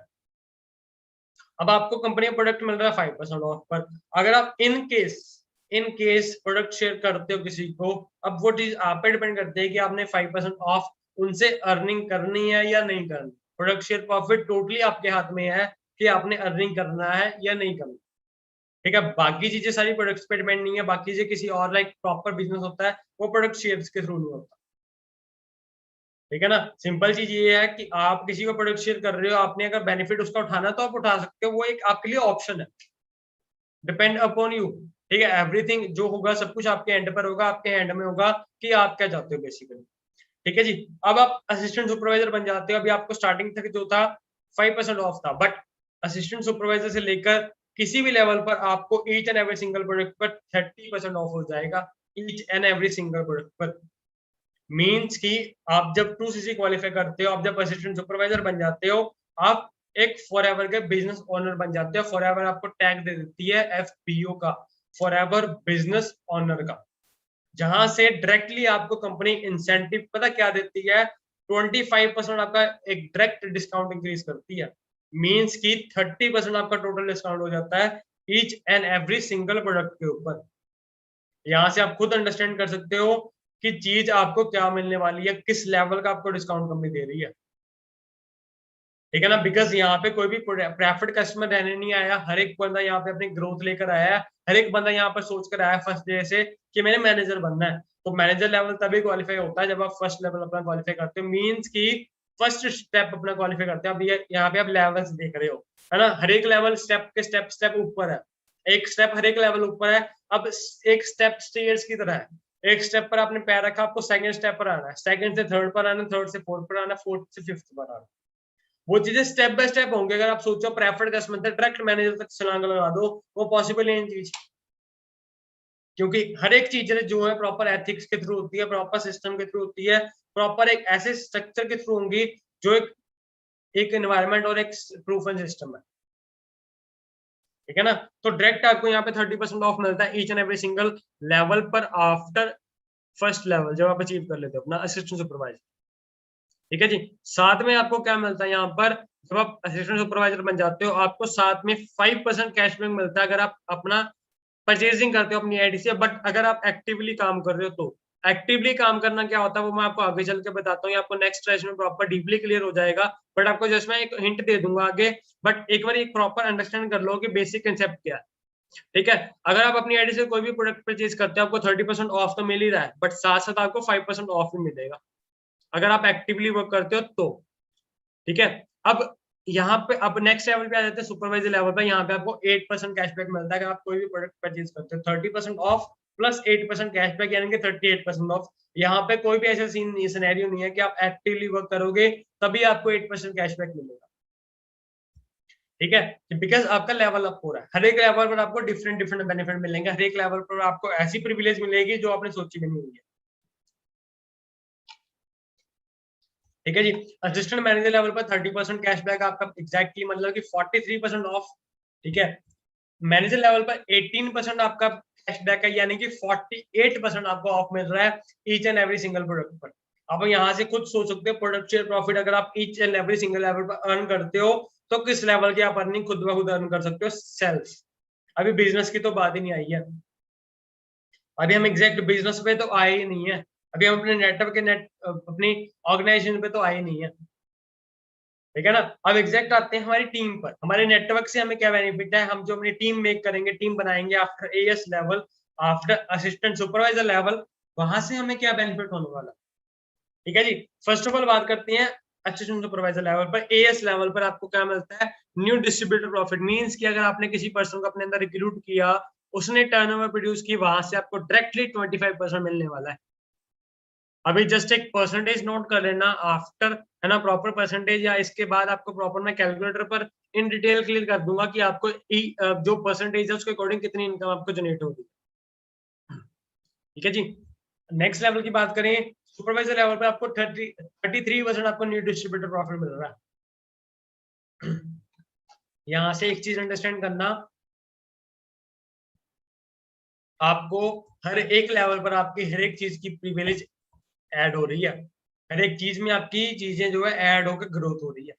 अब आपको कंपनी का प्रोडक्ट मिल रहा है 5% ऑफ पर, अगर आप इन केस प्रोडक्ट शेयर करते हो किसी को, अब वो चीज आप पे डिपेंड करती है कि आपने 5% ऑफ उनसे अर्निंग करनी है या नहीं करनी। प्रोडक्ट शेयर प्रॉफिट टोटली आपके हाथ में है कि आपने अर्निंग करना है या नहीं करना, ठीक है। बाकी चीजें सारी प्रोडक्ट्स पे डिपेंड नहीं है, बाकी चीजें किसी और लाइक प्रॉपर बिजनेस होता है वो प्रोडक्ट शेयर्स के थ्रू नहीं होता, ठीक है ना। सिंपल चीज ये है कि आप किसी को प्रोडक्ट शेयर कर रहे हो, आपने अगर बेनिफिट उसका उठाना तो आप उठा सकते हो, वो एक आपके लिए ऑप्शन है, डिपेंड अपॉन यू, ठीक है। एवरीथिंग जो होगा सब कुछ आपके एंड पर होगा, आपके हैंड में होगा कि आप क्या चाहते हो बेसिकली, ठीक है जी। अब आप असिस्टेंट सुपरवाइजर बन जाते हो, अभी आपको स्टार्टिंग तक जो था 5% ऑफ था, बट असिस्टेंट सुपरवाइजर से लेकर किसी भी लेवल पर आपको each and every single product पर 30% ऑफ हो जाएगा, each and every single product पर। मीन्स कि आप जब 2cc क्वालिफाई करते हो, आप जब असिस्टेंट सुपरवाइजर बन जाते हो, आप एक फॉरएवर के बिजनेस ओनर बन जाते हो। फॉरएवर आपको टैग दे देती है FBO का, फॉरएवर बिजनेस ओनर का, जहां से डायरेक्टली आपको कंपनी इंसेंटिव पता क्या देती है, 25% आपका एक डायरेक्ट डिस्काउंट इंक्रीज करती है। मींस की 30% आपका टोटल डिस्काउंट हो जाता है each and every single product के ऊपर। यहां से आप खुद अंडरस्टैंड कर सकते हो कि चीज आपको क्या मिलने वाली है, किस लेवल का आपको डिस्काउंट कंपनी दे रही है, ठीक है ना। बिकॉज यहाँ पे कोई भी प्रॉफिट कस्टमर रहने नहीं आया, हर एक बंदा यहाँ पे अपनी ग्रोथ लेकर आया है, हर एक बंदा यहाँ पर सोच कर आया फर्स्ट डे से कि मैंने मैनेजर बनना है। तो मैनेजर लेवल तभी क्वालिफाई होता है जब आप फर्स्ट लेवल अपना क्वालिफाई करते हो, मीन्स की फर्स्ट स्टेप अपना क्वालिफाई करते हो। अब ये यहाँ पे आप लेवल्स देख रहे हो, है ना, हर एक लेवल स्टेप के स्टेप ऊपर है, एक स्टेप हर एक लेवल ऊपर है। अब एक स्टेप स्टेयर्स की तरह है, एक स्टेप पर आपने पैर रखा, आपको सेकंड स्टेप पर आना है, सेकंड से थर्ड पर आना, थर्ड से फोर्थ पर आना, फोर्थ से फिफ्थ पर आना। वो चीजें स्टेप बाय स्टेप होंगे। अगर आप सोचो प्रेफर्ड कस्टमर से डायरेक्ट मैनेजर तक छलांग लगा दो, वो पॉसिबल नहीं है चीज, क्योंकि हर एक चीज जो है प्रॉपर एथिक्स के थ्रू होती है, प्रॉपर सिस्टम के थ्रू होती है, प्रॉपर एक ऐसे स्ट्रक्चर के थ्रू होंगी जो एक एनवायरनमेंट और एक प्रूफ एंड सिस्टम है, ठीक है ना। तो डायरेक्ट आपको यहाँ पे 30% ऑफ मिलता है each and every single level पर आफ्टर फर्स्ट लेवल, जब आप अचीव कर लेते हो अपना असिस्टेंट सुपरवाइजर, ठीक है जी। साथ में आपको क्या मिलता है यहाँ पर, जब आप असिस्टेंट सुपरवाइजर बन जाते हो, आपको साथ में 5% कैशबैक मिलता है अगर आप अपना परचेजिंग करते हो अपनी आईडी से। बट अगर आप एक्टिवली काम कर रहे हो तो एक्टिवली काम करना क्या होता है वो मैं आपको आगे चल के बताता हूँ, आपको नेक्स्ट सेशन में प्रॉपर डीपली क्लियर हो जाएगा। बट आपको जस्ट मैं एक हिंट दे दूंगा आगे, बट एक बार एक प्रॉपर अंडरस्टैंड कर लो कि बेसिक कंसेप्ट क्या है, ठीक है। अगर आप अपनी आईडी से कोई भी प्रोडक्ट परचेज करते हो, आपको 30% ऑफ तो मिल ही रहा है, बट साथ साथ आपको 5% ऑफ भी मिलेगा अगर आप एक्टिवली वर्क करते हो तो, ठीक है। अब यहाँ पे अब नेक्स्ट लेवल पे आ जाते हैं सुपरवाइजर लेवल पे, यहाँ पे आपको 8% कैशबैक मिलता है अगर आप कोई भी प्रोडक्ट परचेज करते हो। 30% ऑफ प्लस 8% कैशबैक यानी कि 38% ऑफ। यहाँ पे कोई भी ऐसा सीन नहीं, सिनेरियो नहीं है कि आप एक्टिवली वर्क करोगे तभी आपको 8% कैशबैक मिलेगा, ठीक है। बिकॉज आपका लेवल अप हो रहा है, हर एक लेवल पर आपको डिफरेंट डिफरेंट बेनिफिट मिलेंगे, हर एक लेवल पर आपको ऐसी प्रिविलेज मिलेगी जो आपने सोची भी नहीं हुई है, ठीक है जी। असिस्टेंट मैनेजर लेवल पर 30% कैशबैक आपका एग्जैक्टली मतलब कि 43% ऑफ, ठीक है। मैनेजर लेवल पर 18% आपका कैशबैक है यानी कि 48% आपको ऑफ मिल रहा है each and every single product पर। अब यहाँ से खुद सोच सकते हो प्रोडक्ट शेयर प्रॉफिट अगर आप each and every single level पर अर्न करते हो तो किस लेवल की आप अर्निंग खुद ब खुद अर्न कर सकते हो सेल्फ। अभी बिजनेस की तो बात ही नहीं आई है, अभी हम एग्जैक्ट बिजनेस पे तो आए ही नहीं है, अभी हम अपने नेटवर्क के अपनी ऑर्गेनाइजेशन पे तो आए नहीं है, ठीक है ना। अब एग्जैक्ट आते हैं हमारी टीम पर, हमारे नेटवर्क से हमें क्या बेनिफिट है, हम जो अपनी टीम मेक करेंगे, टीम बनाएंगे after as level, after assistant supervisor level, वहां से हमें क्या बेनिफिट होने वाला, ठीक है जी। फर्स्ट ऑफ ऑल बात करते हैं असिस्टेंट सुपरवाइजर लेवल पर। एएस लेवल पर आपको क्या मिलता है, न्यू डिस्ट्रीब्यूटर प्रॉफिट। मींस कि अगर आपने किसी पर्सन को अपने अंदर रिक्रूट किया, उसने टर्नओवर प्रोड्यूस की, वहां से आपको डायरेक्टली 25% मिलने वाला है, अभी जस्ट एक परसेंटेज नोट कर लेना आफ्टर, है ना, प्रॉपर परसेंटेज, या इसके बाद आपको प्रॉपर मैं कैलकुलेटर पर इन डिटेल क्लियर कर दूंगा कि आपको जो परसेंटेज है उसके अकॉर्डिंग कितनी इनकम आपको जनरेट होगी। ठीक है जी। नेक्स्ट लेवल की बात करें, सुपरवाइजर लेवल पे आपको 33% आपको न्यू डिस्ट्रीब्यूटर प्रॉफिट मिल रहा है। यहां से एक चीज अंडरस्टैंड करना, आपको हर एक लेवल पर आपकी हर एक चीज की प्रिविलेज ऐड हो रही है, हर एक चीज में आपकी चीजें जो है ऐड होकर ग्रोथ हो रही है।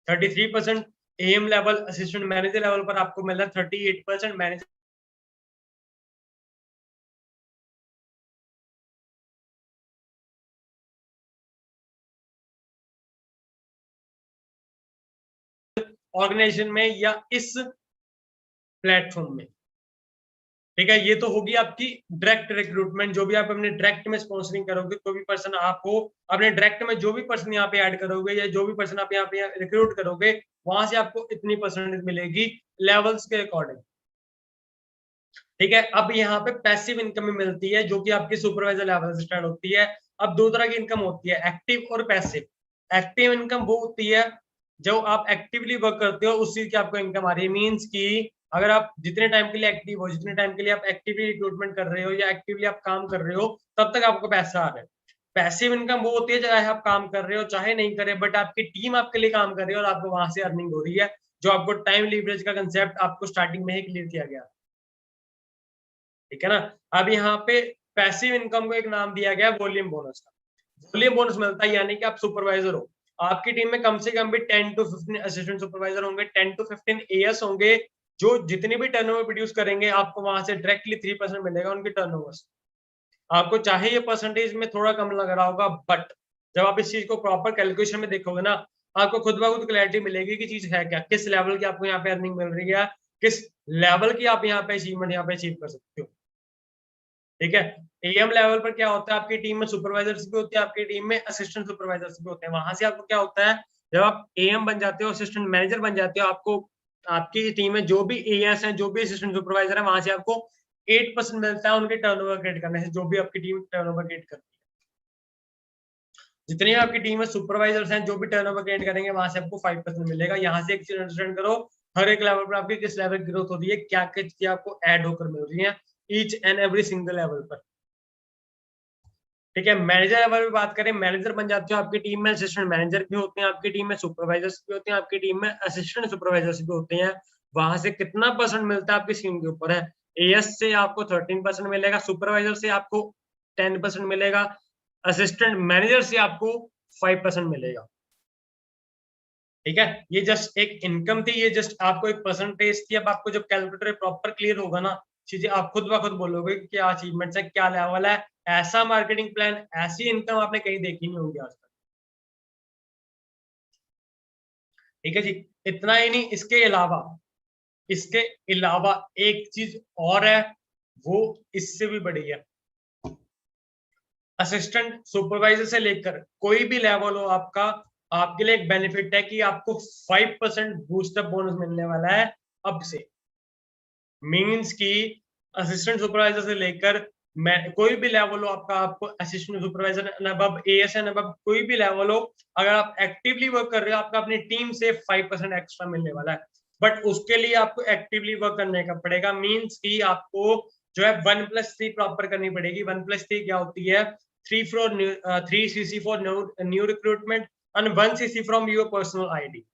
33% am level, assistant manager level पर आपको मिल रहा है 38%, मैनेजर ऑर्गेनाइजेशन में या इस प्लेटफॉर्म में। ठीक है, ये तो होगी आपकी डायरेक्ट रिक्रूटमेंट, जो भी आप अपने डायरेक्ट में स्पॉन्सरिंग करोगे, कोई भी पर्सन आपको अपने डायरेक्ट में जो भी पर्सन यहाँ पे ऐड करोगे या जो भी पर्सन आप यहाँ पे रिक्रूट करोगे, वहां से आपको इतनी परसेंटेज मिलेगी लेवल्स के अकॉर्डिंग। ठीक है, अब यहाँ पे पैसिव इनकम मिलती है जो कि आपकी सुपरवाइजर लेवल से स्टार्ट होती है। अब दो तरह की इनकम होती है, एक्टिव और पैसिव। एक्टिव इनकम वो होती है जो आप एक्टिवली वर्क करते हो, उस चीज की आपको इनकम आ रही है। मीन्स की अगर आप जितने टाइम के लिए एक्टिव हो, जितने टाइम के लिए आप एक्टिवली रिक्रूटमेंट कर रहे हो या एक्टिवली आप काम कर रहे हो, तब तक आपको पैसा आ रहा है। पैसिव इनकम वो होती है चाहे आप काम कर रहे हो चाहे नहीं कर रहे, बट आपकी टीम आपके लिए काम कर रही है और आपको वहां से अर्निंग हो रही है, जो आपको टाइम लीवरेज का कंसेप्ट आपको स्टार्टिंग में ही क्लियर किया गया। ठीक है ना। अब यहाँ पे पैसिव इनकम को एक नाम दिया गया वॉल्यूम बोनस का। वॉल्यूम बोनस मिलता है यानी कि आप सुपरवाइजर हो, आपकी टीम में कम से कम भी 10 to 15 असिस्टेंट सुपरवाइजर होंगे, 10 to 15 एएस होंगे, जो जितनी भी टर्नओवर प्रोड्यूस करेंगे आपको वहां से डायरेक्टली 3% मिलेगा उनके टर्नओवर से। आपको चाहे ये परसेंटेज में थोड़ा कम लग रहा होगा, बट जब आप इस चीज को प्रॉपर कैलकुलेशन में देखोगे ना, आपको खुद ब खुद क्लैरिटी मिलेगी कि चीज है क्या, किस लेवल की आपको यहाँ पे अर्निंग मिल रही है, किस लेवल की आप यहाँ पे अचीवमेंट यहाँ पे अचीव कर सकते हो। ठीक है, एएम लेवल पर क्या होता है, आपकी टीम में सुपरवाइजर्स भी होते हैं, आपकी टीम में असिस्टेंट सुपरवाइजर्स भी होते हैं। वहां से आपको क्या होता है, जब आप एएम बन जाते हो, असिस्टेंट मैनेजर बन जाते हो, आपको आपकी टीम में जो भी एएस हैं, जो भी असिस्टेंट सुपरवाइजर है, वहां से आपको 8% मिलता है उनके टर्नओवर क्रिएट करने से, जो भी आपकी टीम टर्नओवर क्रिएट करती है। जितनी आपकी टीम में सुपरवाइजर्स हैं जो भी टर्नओवर क्रिएट करेंगे, वहां से आपको 5% मिलेगा। यहाँ से एक चीज अंडरस्टैंड करो, हर एक लेवल पर आपकी किस लेवल की ग्रोथ हो रही है, क्या क्या चीजें आपको ऐड होकर मिल रही है each and every single level पर। ठीक है, मैनेजर लेवल पे बात करें, मैनेजर बन जाते हो, आपकी टीम में असिस्टेंट मैनेजर भी होते हैं, आपकी टीम में सुपरवाइजर्स भी होते हैं, आपकी टीम में असिस्टेंट सुपरवाइजर्स भी होते हैं। वहां से कितना परसेंट मिलता है आपकी स्कीम के ऊपर है। एएस से आपको 13% मिलेगा, सुपरवाइजर से आपको 10% मिलेगा, असिस्टेंट मैनेजर से आपको 5% मिलेगा। ठीक है, ये जस्ट एक इनकम थी, ये जस्ट आपको एक परसेंटेज थी। अब आपको जब कैलकुलेटर प्रॉपर क्लियर होगा ना, चीजें आप खुद ब खुद बोलोगे कि क्या अचीवमेंट्स है, क्या लेवल है। ऐसा मार्केटिंग प्लान, ऐसी इनकम आपने कहीं देखी नहीं होगी आज तक। ठीक है जी, इतना ही नहीं, इसके अलावा एक चीज और है, वो इससे भी बड़ी है। असिस्टेंट सुपरवाइजर से लेकर कोई भी लेवल हो आपका, आपके लिए एक बेनिफिट है कि आपको 5% बूस्टअप बोनस मिलने वाला है अब से। मीन्स की असिस्टेंट सुपरवाइजर से लेकर मैं कोई भी लेवल हो आपका, आपको असिस्टेंट सुपरवाइजर अब एएस एंड अब कोई भी लेवल हो, अगर आप एक्टिवली वर्क कर रहे हो, आपका अपनी टीम से 5% एक्स्ट्रा मिलने वाला है। बट उसके लिए आपको एक्टिवली वर्क करने का पड़ेगा। मीन्स की आपको जो है 1+3 प्रॉपर करनी पड़ेगी। 1+3 क्या होती है, 3 CC for new recruitment and 1 CC from your personal ID.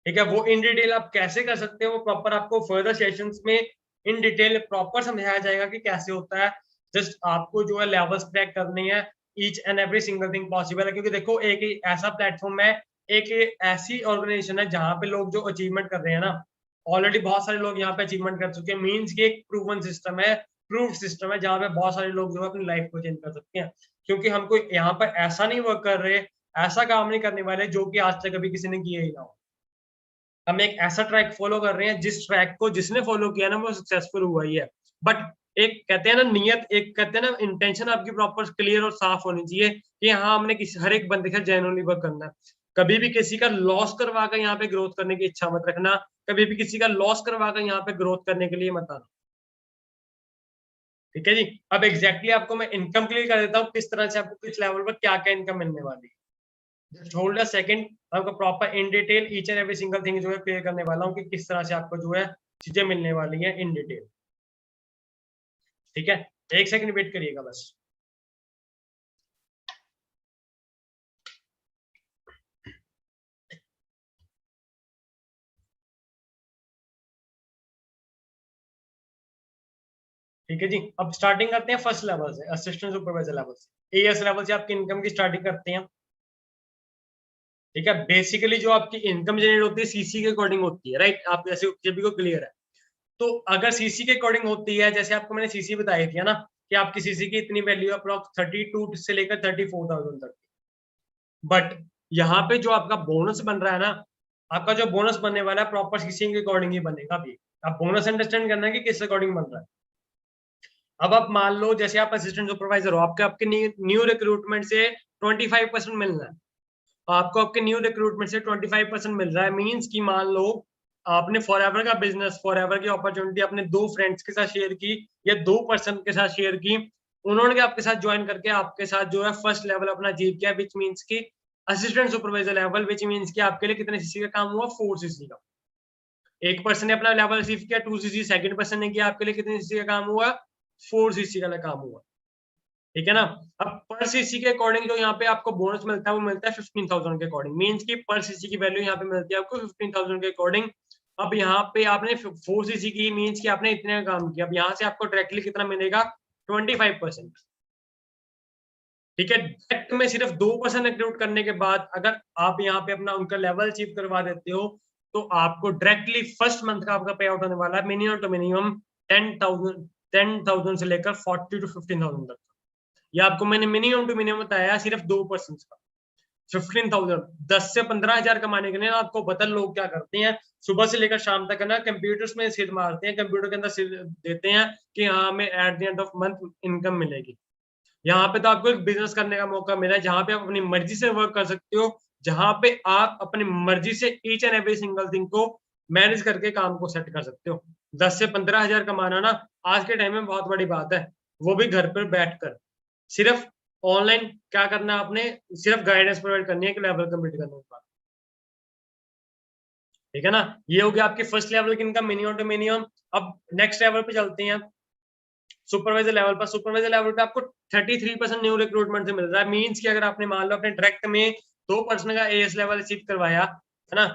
ठीक है, वो इन डिटेल आप कैसे कर सकते हो, वो प्रॉपर आपको फर्दर सेशंस में इन डिटेल प्रॉपर समझाया जाएगा कि कैसे होता है। जस्ट आपको जो है लेवल्स ट्रैक करनी है, each and every single thing possible है, क्योंकि देखो एक ऐसा प्लेटफॉर्म है, एक ऐसी ऑर्गेनाइजेशन है जहां पे लोग जो अचीवमेंट कर रहे हैं ना, ऑलरेडी बहुत सारे लोग यहाँ पे अचीवमेंट कर चुके हैं। मीन्स की एक प्रूवन सिस्टम है, प्रूफ सिस्टम है, जहाँ पे बहुत सारे लोग जो है अपनी लाइफ को चेंज कर सकते हैं। क्योंकि हम कोई यहाँ पर ऐसा नहीं वर्क कर रहे, ऐसा काम नहीं करने वाले जो कि आज तक कभी किसी ने किया ही ना हो। हम एक ऐसा ट्रैक फॉलो कर रहे हैं जिस ट्रैक को जिसने फॉलो किया ना वो सक्सेसफुल हुआ ही है। बट एक कहते हैं ना नियत, एक कहते हैं ना इंटेंशन आपकी प्रॉपर क्लियर और साफ होनी चाहिए कि हाँ हमने किसी हर एक बंदे का जेन्युइनली वर्क करना है। कभी भी किसी का लॉस करवा कर यहाँ पे ग्रोथ करने की इच्छा मत रखना, कभी भी किसी का लॉस करवा कर यहाँ पे ग्रोथ करने के लिए मत आना। ठीक है जी। अब एग्जैक्टली आपको मैं इनकम क्लियर कर देता हूँ किस तरह से आपको किस लेवल पर क्या क्या इनकम मिलने वाली है। जस्ट होल्ड अ सेकंड, आपको proper in detail each and every single thing जो है क्लियर करने वाला हूँ कि किस तरह से आपको जो है चीजें मिलने वाली है इन डिटेल। ठीक है, एक सेकंड वेट करिएगा बस। ठीक है जी, अब स्टार्टिंग करते हैं फर्स्ट लेवल से, असिस्टेंट सुपरवाइजर लेवल से। एएस लेवल से आपकी इनकम की स्टार्टिंग करते हैं। ठीक है, बेसिकली जो आपकी इनकम जनरेट होती है सीसी के अकॉर्डिंग होती है, राइट? आप जैसे सभी को क्लियर है। तो अगर सीसी के अकॉर्डिंग होती है, जैसे आपको मैंने सीसी बताई थी ना कि आपकी सीसी की इतनी वैल्यू अप्रॉक्स 32 से लेकर 34,000 तक। बट यहाँ पे जो आपका बोनस बन रहा है ना, आपका जो बोनस बनने वाला है प्रॉपर सीसी के अकॉर्डिंग ही बनेगा। अभी आप बोनस अंडरस्टैंड करना है कि किस अकॉर्डिंग बन रहा है। अब आप मान लो जैसे आप असिस्टेंट सुपरवाइजर हो, आपके आपके न्यू रिक्रूटमेंट से 25% मिलना है। आपको आपके न्यू रिक्रूटमेंट से 25% मिल रहा है, मींस कि मान लो आपने फॉरएवर का बिजनेस, फॉरएवर की अपॉर्चुनिटी अपने 2 फ्रेंड्स के साथ शेयर की या 2 पर्सन के साथ शेयर की, उन्होंने आपके साथ ज्वाइन करके आपके साथ जो है फर्स्ट लेवल अपना अचीव किया, विच मींस कि assistant supervisor level, which means कि आपके लिए कितने सीसी का काम हुआ? 4 सीसी का। एक पर्सन ने अपना लेवल अचीव किया 2 सीसी, सेकंड पर्सन ने किया, आपके लिए कितने सीसी का काम हुआ? 4 सीसी का काम हुआ। ठीक है ना? अब पर सीसी के अकॉर्डिंग जो यहाँ पे आपको बोनस मिलता है वो मिलता है 15,000 के अकॉर्डिंग, मींस की पर सीसी की वैल्यू यहाँ पे मिलती है आपको 15,000 के अकॉर्डिंग। अब यहाँ पे आपने 4 सीसी की, मींस कि आपने इतने का काम किया। अब यहाँ से आपको डायरेक्टली कितना मिलेगा? 25%। ठीक है, डायरेक्ट में सिर्फ 2% रिक्रूट करने के बाद अगर आप यहाँ पे अपना उनका लेवल अचीव करवा देते हो तो आपको डायरेक्टली फर्स्ट मंथ का आपका पे आउट होने वाला है मिनिमम टू मिनिमम 10,000 से लेकर 40 to 15,000 तक। ये आपको मैंने मिनिमम टू मिनिमम बताया सिर्फ 2% का। 15,000, 10 से 15,000 कमाने के लिए ना आपको पता लोग क्या करते हैं, सुबह से लेकर शाम तक ना कंप्यूटर्स में सिर मारते हैं, कंप्यूटर के अंदर सिर देते हैं कि हाँ हमें at the end of month income मिलेगी। यहाँ पे तो आपको एक बिजनेस करने का मौका मिला है जहां पे आप अपनी मर्जी से वर्क कर सकते हो, जहां पे आप अपनी मर्जी से each and every single thing को मैनेज करके काम को सेट कर सकते हो। 10 से 15,000 कमाना ना आज के टाइम में बहुत बड़ी बात है, वो भी घर पर बैठकर। सिर्फ ऑनलाइन क्या करना है आपने? सिर्फ गाइडेंस प्रोवाइड करनी है कि लेवल कंप्लीट करने के बाद। ठीक है ना? ये हो गया आपकी फर्स्ट लेवल की इनकम मिनिमम टू मिनिमम। अब नेक्स्ट लेवल पे चलते हैं, सुपरवाइजर लेवल पर। सुपरवाइजर लेवल पे आपको 33% न्यू रिक्रूटमेंट से मिल रहा है, मींस कि अगर आपने मान लो अपने डायरेक्ट में 2% का एएस लेवल अचीव करवाया है ना,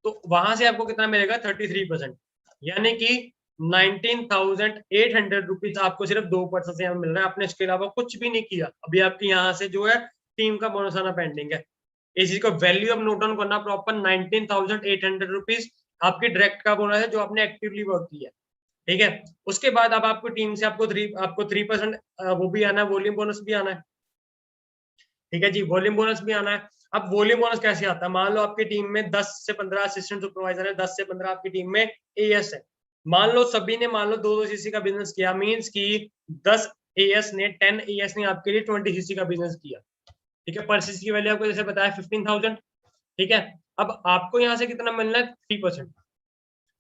तो वहां से आपको कितना मिलेगा? 33%, यानी कि 19,800 रुपीज आपको सिर्फ 2% से यहाँ मिल रहा है। आपने इसके अलावा कुछ भी नहीं किया। अभी आपके यहाँ से जो है टीम का बोनस आना पेंडिंग है। इस चीज को वैल्यू अब नोट डाउन करना प्रॉपर, 19,800 रुपीज आपकी डायरेक्ट का बोनस है जो आपने एक्टिवली वर्क किया। ठीक है, उसके बाद अब आपको टीम से आपको 3% वो भी आना है, वॉल्यूम बोनस भी आना है। ठीक है जी, वॉल्यूम बोनस भी आना है। अब वॉल्यूम बोनस कैसे आता है? मान लो आपकी टीम में 10 से 15 असिस्टेंट सुपरवाइजर है, 10 से 15 आपकी टीम में एएस है। मान लो सभी ने मान लो 2-2 सीसी का बिजनेस किया, मींस की 10 एएस ने 10 एएस ने आपके लिए 20 सीसी का बिजनेस किया। ठीक है, पर सीसी की वैल्यू आपको जैसे बताया 15,000। ठीक है, अब आपको यहाँ से कितना मिलना है? 3%।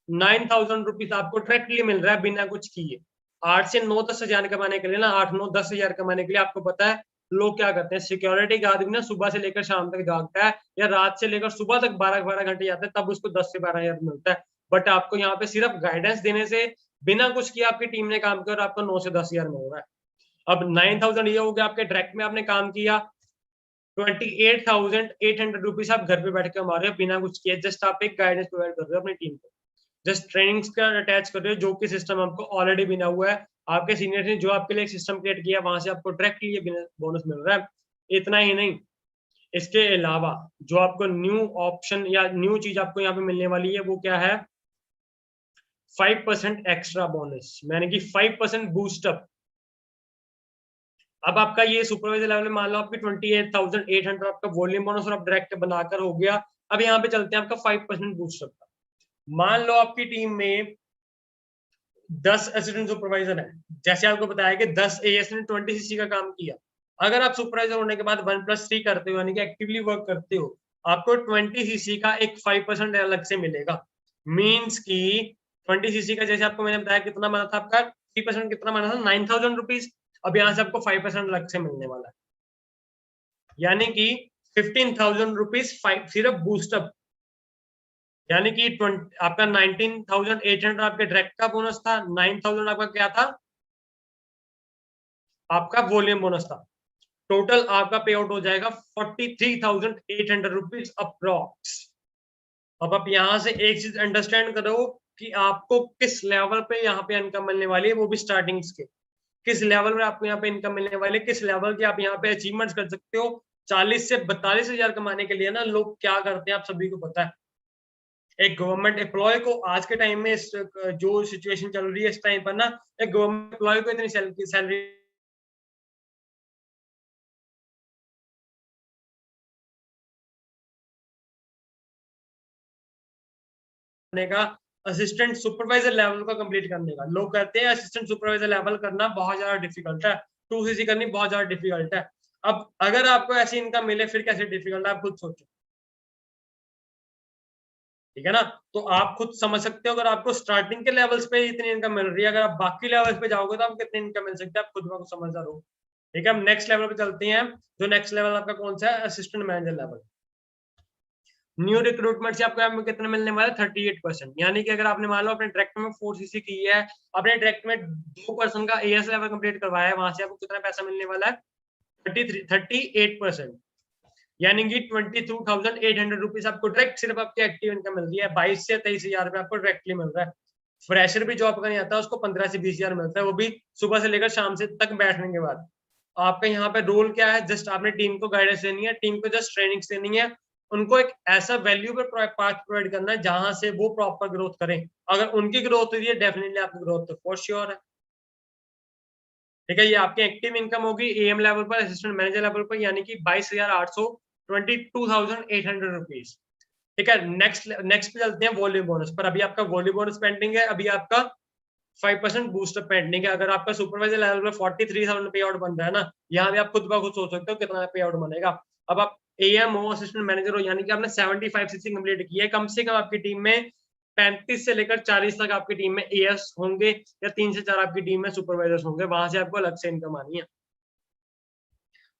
9,000 रुपीज आपको डायरेक्टली मिल रहा है बिना कुछ किए। 8 से 9-10 हजार कमाने के लिए ना, 8-9-10 हजार कमाने के लिए आपको पता है लोग क्या करते हैं? सिक्योरिटी गार्ड भी ना सुबह से लेकर शाम तक जागता है या रात से लेकर सुबह तक 12-12 घंटे जाता है, तब उसको 10 से 12 हजार मिलता है। बट आपको यहाँ पे सिर्फ गाइडेंस देने से बिना कुछ किया आपकी टीम ने काम किया और आपको 9 से 10 हजार मिल रहा है। अब 9,000 ये हो गया आपके डायरेक्ट में आपने काम किया। 28,800 रुपीज आप घर पे बैठ के कमा रहे हो बिना कुछ किए। जस्ट आप एक गाइडेंस प्रोवाइड कर रहे हो अपनी टीम को, जस्ट ट्रेनिंग्स का अटैच कर रहे हो जो कि सिस्टम आपको ऑलरेडी बिना हुआ है। आपके सीनियर ने जो आपके लिए एक सिस्टम क्रिएट किया, वहां से आपको डायरेक्टली ये बोनस मिल रहा है। इतना ही नहीं, इसके अलावा जो आपको न्यू ऑप्शन या न्यू चीज आपको यहाँ पे मिलने वाली है वो क्या है? 5% एक्स्ट्रा बोनस, यानी कि 5% बूस्टअप। अब आपका ये सुपरवाइजर लेवल में मान लो आपकी 28,800 आपका वॉल्यूम बोनस और आप डायरेक्ट बनाकर हो गया। अब यहाँ पे चलते हैं आपका 5% बूस्टअप का। मान लो आपकी टीम में 10 असिस्टेंट सुपरवाइजर है, जैसे आपको बताया कि 10 एएस ने 20 सीसी का काम किया। अगर आप सुपरवाइजर होने के बाद 1+3 करते हो, यानी कि एक्टिवली वर्क करते हो, आपको 20 सीसी का एक 5% अलग से मिलेगा। मींस की 20 सीसी का जैसे आपको मैंने बताया कितना बना था आपका 3% कितना माना था 9,000 रुपीज, अब यहाँ से आपको 5% अलग से मिलने वाला है, यानी कि 15,000 रुपीज सिर्फ बूस्टअप, यानी कि आपका 19,800 आपके डायरेक्ट का बोनस था, 9,000 आपका क्या था, आपका वॉल्यूम बोनस था। टोटल आपका पे आउट हो जाएगा 43,800 रुपीज अप्रॉक्स। अब आप यहां से एक चीज अंडरस्टैंड करो कि आपको किस लेवल पे यहाँ पे इनकम मिलने वाली है, वो भी स्टार्टिंग के किस लेवल में आपको यहाँ पे इनकम मिलने वाली है, किस लेवल की आप यहाँ पे अचीवमेंट्स कर सकते हो। 40 से 42 हजार कमाने के लिए ना लोग क्या करते हैं आप सभी को पता है। एक गवर्नमेंट एम्प्लॉय को आज के टाइम में जो सिचुएशन चल रही है इस टाइम पर ना, एक गवर्नमेंट एम्प्लॉय को इतनी सैलरी का असिस्टेंट सुपरवाइजर लेवल का कंप्लीट करने का, लोग कहते हैं असिस्टेंट सुपरवाइजर लेवल करना बहुत ज्यादा डिफिकल्ट है, 2cc करनी बहुत ज्यादा डिफिकल्ट है। अब अगर आपको ऐसी इनकम मिले फिर कैसे डिफिकल्ट है, आप खुद सोचो, ठीक है ना। तो आप खुद समझ सकते हो, अगर आपको स्टार्टिंग के लेवल्स पे इतनी इनकम मिल रही है, अगर आप बाकी लेवल्स पे जाओगे तो आपको कितनी इनकम मिल सकती है, आप खुद समझदार हो। ठीक है, हम नेक्स्ट लेवल पे चलते हैं। जो नेक्स्ट लेवल आपका कौन सा है, assistant manager level. New recruitment से आपको यहाँ कितना मिलने वाला है, 38%, यानी कि अगर आपने मान लो अपने डायरेक्ट में 4cc की है, अपने डायरेक्ट में 2% का एएस लेवल कंप्लीट करवाया है, वहां से आपको कितना पैसा मिलने वाला है, 38%, यानी कि 22,800 रुपीज आपको डायरेक्ट सिर्फ आपकी एक्टिव इनकम मिल रही है। 22 से 23 हजार रुपए आपको डायरेक्टली मिल रहा है। फ्रेशर भी जॉब का नहीं आता, उसको 15 से 20 हजार मिलता है, वो भी सुबह से लेकर शाम से तक बैठने के बाद। आपका यहाँ पे रोल क्या है, जस्ट आपने टीम को गाइडेंस देनी है, टीम को जस्ट ट्रेनिंग देनी है, उनको एक ऐसा वैल्यूएबल पाथ प्रोवाइड करना है जहां से वो प्रॉपर ग्रोथ करें। अगर उनकी ग्रोथ हुई है, डेफिनेटली आपकी ग्रोथ तो फॉर श्योर है। ठीक है, ये आपकी एक्टिव इनकम होगी एएम लेवल पर, असिस्टेंट मैनेजर लेवल पर, यानी कि 22,800, 22,800 रुपीज। ठीक है, नेक्स्ट पे चलते हैं वॉल्यूम बोनस पर। अभी आपका वॉल्यूम बोनस पेंडिंग है, अभी आपका 5% बूस्टअप पेंडिंग है। अगर आपका सुपरवाइजर लेवल पे 43,000 पे आउट बन रहा है ना, यहाँ भी आप खुद ब खुद सोच सकते हो कितना पे आउट बनेगा। अब आप एएम हो, असिस्टेंट मैनेजर हो, यानी कि आपने 75cc कंप्लीट किया है, कम से कम आपकी टीम में 35 से लेकर 40 तक आपकी टीम में एएस होंगे, या 3 से 4 आपकी टीम में सुपरवाइजर्स होंगे, वहां से आपको अलग से इनकम आनी है।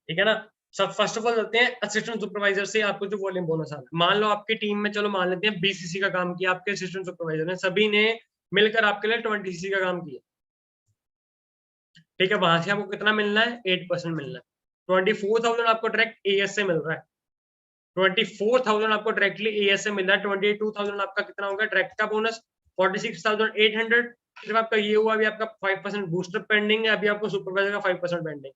ठीक है ना। सब फर्स्ट ऑफ ऑल चलते हैं असिस्टेंट सुपरवाइजर से आपको जो वॉल्यूम बोनस आ रहा है। मान लो आपकी टीम में, चलो मान लेते हैं 20cc का काम किया आपके असिस्टेंट सुपरवाइजर ने, सभी ने मिलकर आपके लिए 20cc का काम किया। ठीक है, वहां से आपको कितना मिलना है, 8% मिलना है। 24,000 आपको डायरेक्ट एएस से मिल रहा है, 24,000 आपको डायरेक्टली एएस से मिल रहा है। 22,000 आपका कितना होगा डायरेक्ट का बोनस, 46,800। सिर्फ आपका ये हुआ, अभी आपका 5% बूस्टर पेंडिंग है, अभी आपको सुपरवाइजर का 5% पेंडिंग।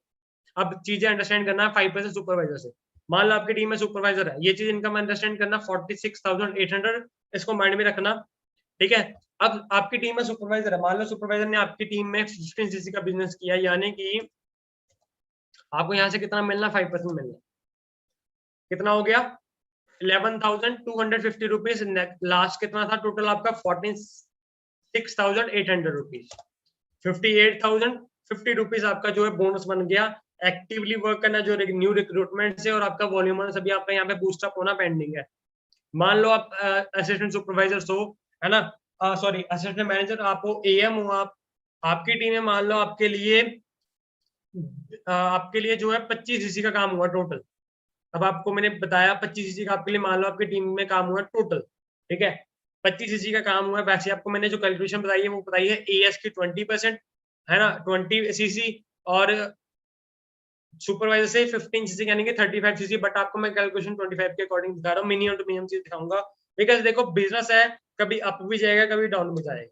अब चीजें अंडरस्टैंड करना है 5% सुपरवाइजर से। मान लो आपकी टीम में सुपरवाइजर है, ये चीज इनकम अंडरस्टैंड करना, 46,800, इसको माइंड में रखना। ठीक है, अब आपकी टीम में सुपरवाइजर है, मान लो सुपरवाइजर ने आपकी टीम में 15cc का बिजनेस किया, यानी कि आपको यहाँ से कितना मिलना, 5% मिलना। कितना हो गया, 11,250 रुपीज। लास्ट कितना था टोटल आपका, 46,800 रुपीज। 58,050 रुपीज आपका जो है बोनस बन गया। एक्टिवली वर्क करना जो न्यू रिक्रूटमेंट से, और आपका वॉल्यूम बोनस अभी आपका यहाँ पे बूस्टअप होना पेंडिंग है। मान लो आप असिस्टेंट सुपरवाइजर हो, है ना, सॉरी असिस्टेंट मैनेजर आप हो, एएम हो आप, आपकी टीम में मान लो आपके लिए जो है 25cc का काम हुआ टोटल। अब आपको मैंने बताया 25cc का आपके लिए मान लो आपकी टीम में काम हुआ टोटल। ठीक है, 25cc का काम हुआ, वैसे आपको मैंने जो कैलकुलेशन बताई है वो बताई है एएस की 20%, है ना, 20cc, और सुपरवाइजर से 15cc यानी कि 35cc, बट आपको मैं कैलकुलेशन 25 के अकॉर्डिंग दिखा रहा हूँ, मिनिमम टू मिनिमम चीज दिखाऊंगा। बिकॉज देखो बिजनेस है, कभी अप भी जाएगा कभी डाउन भी जाएगा,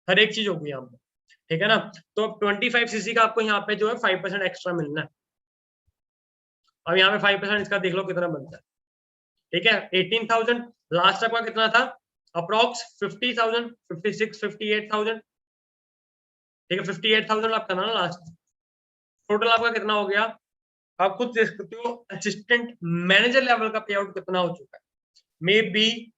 हर एक चीज होगी यहाँ पे। ठीक है ना, तो 25cc का आपको यहाँ पे जो है 5% एक्स्ट्रा मिलना है। अब यहाँ पे 5% इसका देख लो कितना बनता है। ठीक है, 18,000। लास्ट आपका कितना था, अप्रोक्स 50,000, 56, 58,000। ठीक है, 58,000 आपका ना लास्ट। टोटल आपका कितना हो गया, आप खुद देख सकते हो असिस्टेंट मैनेजर लेवल का पे आउट कितना हो चुका है। मे बी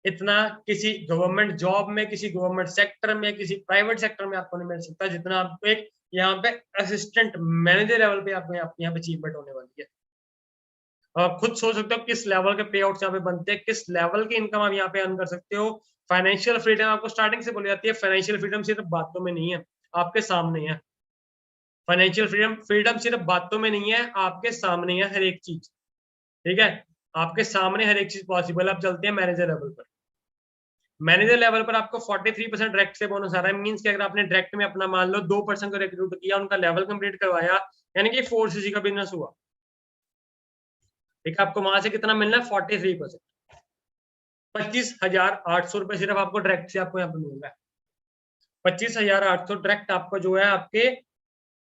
इतना किसी गवर्नमेंट जॉब में, किसी गवर्नमेंट सेक्टर में, किसी प्राइवेट सेक्टर में आपको नहीं मिल सकता, जितना आपको एक यहाँ पे असिस्टेंट मैनेजर लेवल पे आपको यहाँ पे अचीवमेंट होने वाली है। आप खुद सोच सकते हो किस लेवल के पे आउट यहाँ पे बनते हैं, किस लेवल की इनकम आप यहाँ पे अर्न कर सकते हो। फाइनेंशियल फ्रीडम आपको स्टार्टिंग से बोली जाती है, फाइनेंशियल फ्रीडम सिर्फ बातों में नहीं है, आपके सामने है। फाइनेंशियल फ्रीडम, फ्रीडम सिर्फ बातों में नहीं है, आपके सामने है हर एक चीज, ठीक है, आपके सामने हर एक चीज पॉसिबल। आप चलते हैं मैनेजर लेवल पर। मैनेजर लेवल पर आपको 43% डायरेक्ट से बोनस आ रहा है। मींस कि अगर आपने डायरेक्ट में अपना मान लो 2% को रिक्रूट किया, उनका लेवल कंप्लीट करवाया, यानी कि 4cc का बिजनेस हुआ, ठीक है, आपको वहां से कितना मिलना है 43%, 25,800 रुपए सिर्फ आपको डायरेक्ट से आपको यहाँ पर मिल रहा है। 25,800 डायरेक्ट आपको जो है आपके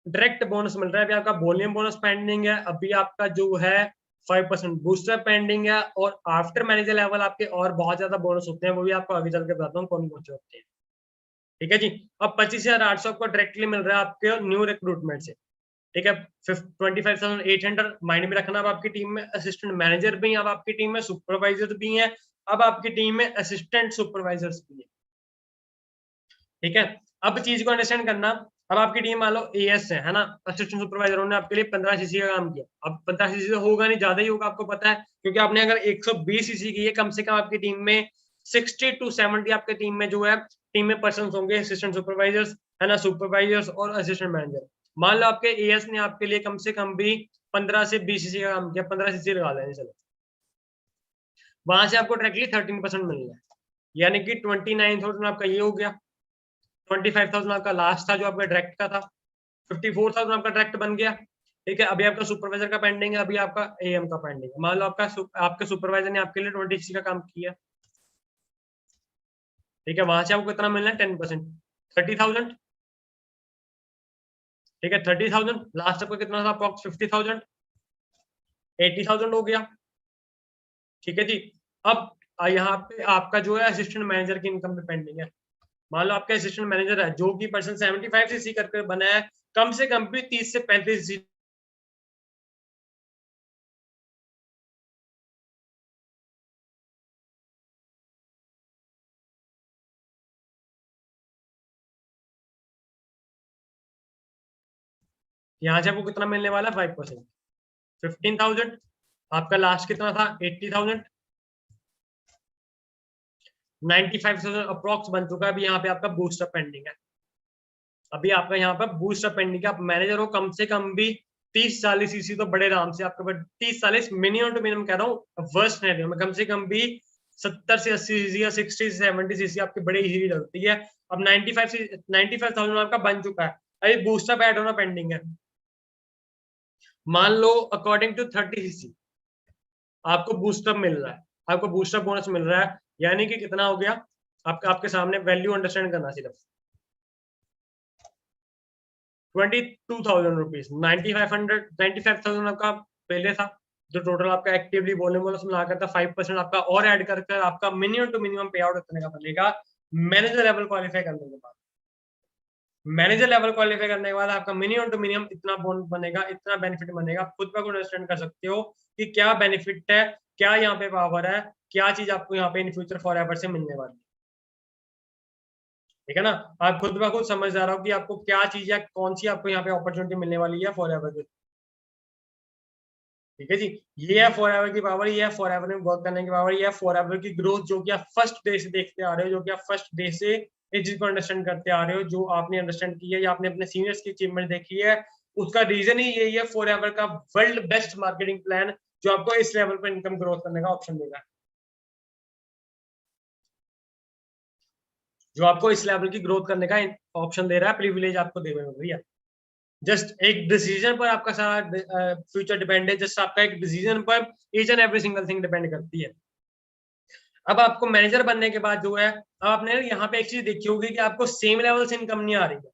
डायरेक्ट बोनस मिल रहा है। अभी आपका वॉल्यूम बोनस पेंडिंग है, अभी आपका जो है 5% बूस्टर पेंडिंग है, और आफ्टर मैनेजर लेवल आपके और बहुत ज्यादा बोनस होते हैं, वो भी आपको आगे चल के बताता हूँ कौन कौन से होते हैं, ठीक है जी। अब 25,800 आपको डायरेक्टली मिल रहा है आपके न्यू रिक्रूटमेंट से, ठीक है। 25,800 माइंड में रखना। अब आपकी टीम में असिस्टेंट मैनेजर भी हैं, अब आपकी टीम में सुपरवाइजर भी हैं, अब आपकी टीम में असिस्टेंट सुपरवाइजर्स भी हैं, ठीक है। अब चीज को अंडरस्टैंड करना, अब आपकी टीम मान लो एएस है ना, असिस्टेंट सुपरवाइजर ने आपके लिए 15cc का काम किया। अब 15cc तो होगा नहीं, ज्यादा ही होगा, आपको पता है, क्योंकि आपने अगर 120cc की है, कम से कम आपकी टीम में 60 to 70 आपके टीम में जो है टीम में पर्सन होंगे, असिस्टेंट सुपरवाइजर्स है ना, सुपरवाइजर्स और असिस्टेंट मैनेजर। मान लो आपके एएस ने आपके लिए कम से कम भी 15 से 20cc का काम किया, 15cc लगा लें चलो, वहां से आपको डायरेक्टली 13% मिल रहा है, यानी कि 29,000 आपका ये हो गया। 25,000 आपका लास्ट था जो आपका डायरेक्ट का था, 54,000 आपका डायरेक्ट बन गया, ठीक है। अभी आपका सुपरवाइजर का पेंडिंग है, अभी आपका एएम का पेंडिंग है। मान लो आपके सुपरवाइजर ने आपके लिए 20cc का काम किया, ठीक है, वहां से आपको कितना मिलना है 10%, 30,000, ठीक है। 30,000 लास्ट आपका कितना था अप्रॉक्स 50,000, 80,000 हो गया, ठीक है जी। अब यहाँ पे आपका जो है असिस्टेंट मैनेजर की इनकम पे पेंडिंग है। मान लो आपका असिस्टेंट मैनेजर है जो कि पर्सन 75cc करके बना है, कम से कम भी 30 से 35cc यहाँ से आपको कितना मिलने वाला है 5%, 15,000। आपका लास्ट कितना था 80,000, 95,000 अप्रॉक्स बन चुका है। अभी यहाँ पे आपका बूस्टअप पेंडिंग है, अभी आपका यहाँ पर बूस्टअप पेंडिंग है। आप मैनेजर हो, कम से कम भी 30-40cc तो बड़े आराम से आपके पास, 30-40 मिनिमम टू मिनिमम कह रहा हूँ, वर्स्ट सिनेरियो में कम से कम भी 70 से 80cc या 60 से 70cc आपकी बड़ी इजीली डलती है। अब 95,000 आपका बन चुका है, अभी बूस्टअप ऐड होना पेंडिंग है। मान लो अकॉर्डिंग टू 30cc आपको बूस्टअप मिल रहा है, आपको बूस्टअप बोनस मिल रहा है, यानी कि कितना हो गया आपके सामने वैल्यू अंडरस्टैंड करना सिर्फ 22,000 रुपीज, 95,000 आपका पहले था, जो टोटल आपका एक्टिवली बोलने बोनस मिला करता 5% आपका और ऐड करके आपका मिनिमम टू मिनिमम पे आउट इतने का बनेगा मैनेजर लेवल क्वालिफाई करने के बाद। मैनेजर लेवल क्वालिफाई करने के बाद आपका मिनिमम टू मिनिमम इतना बोनस बनेगा, इतना बेनिफिट बनेगा। आप खुद पर अंडरस्टैंड कर सकते हो कि क्या बेनिफिट है, क्या यहाँ पे पावर है, क्या चीज आपको यहाँ पे इन फ्यूचर फॉर एवर से मिलने वाली है, ठीक है ना। आप खुद ब खुद समझदार हो कि आपको क्या चीज है, कौन सी आपको यहाँ पे अपॉर्चुनिटी मिलने वाली है फॉर एवर, ठीक है जी। ये है फॉर एवर की पावर, ये है फॉर एवर में वर्क करने की पावर, ये है फॉर एवर की ग्रोथ, जो कि आप फर्स्ट डे से देखते आ रहे हो, जो कि आप फर्स्ट डे से इस चीज को अंडरस्टैंड करते आ रहे हो, जो आपने अंडरस्टैंड किया है या आपने अपने सीनियर्स की अचीवमेंट देखी है, उसका रीजन ही यही है फॉर एवर का वर्ल्ड बेस्ट मार्केटिंग प्लान, जो आपको इस लेवल पर इनकम ग्रोथ करने का ऑप्शन देगा, जो आपको इस लेवल की ग्रोथ करने का ऑप्शन दे रहा है, प्रिविलेज आपको दे रहे हो भैया। जस्ट एक डिसीजन पर आपका सारा फ्यूचर डिपेंड है, जस्ट आपका एक डिसीजन पर each and every single thing depend करती है। अब आपको मैनेजर बनने के बाद जो है, अब आपने यहाँ पे एक चीज देखी होगी कि आपको सेम लेवल से इनकम नहीं आ रही है,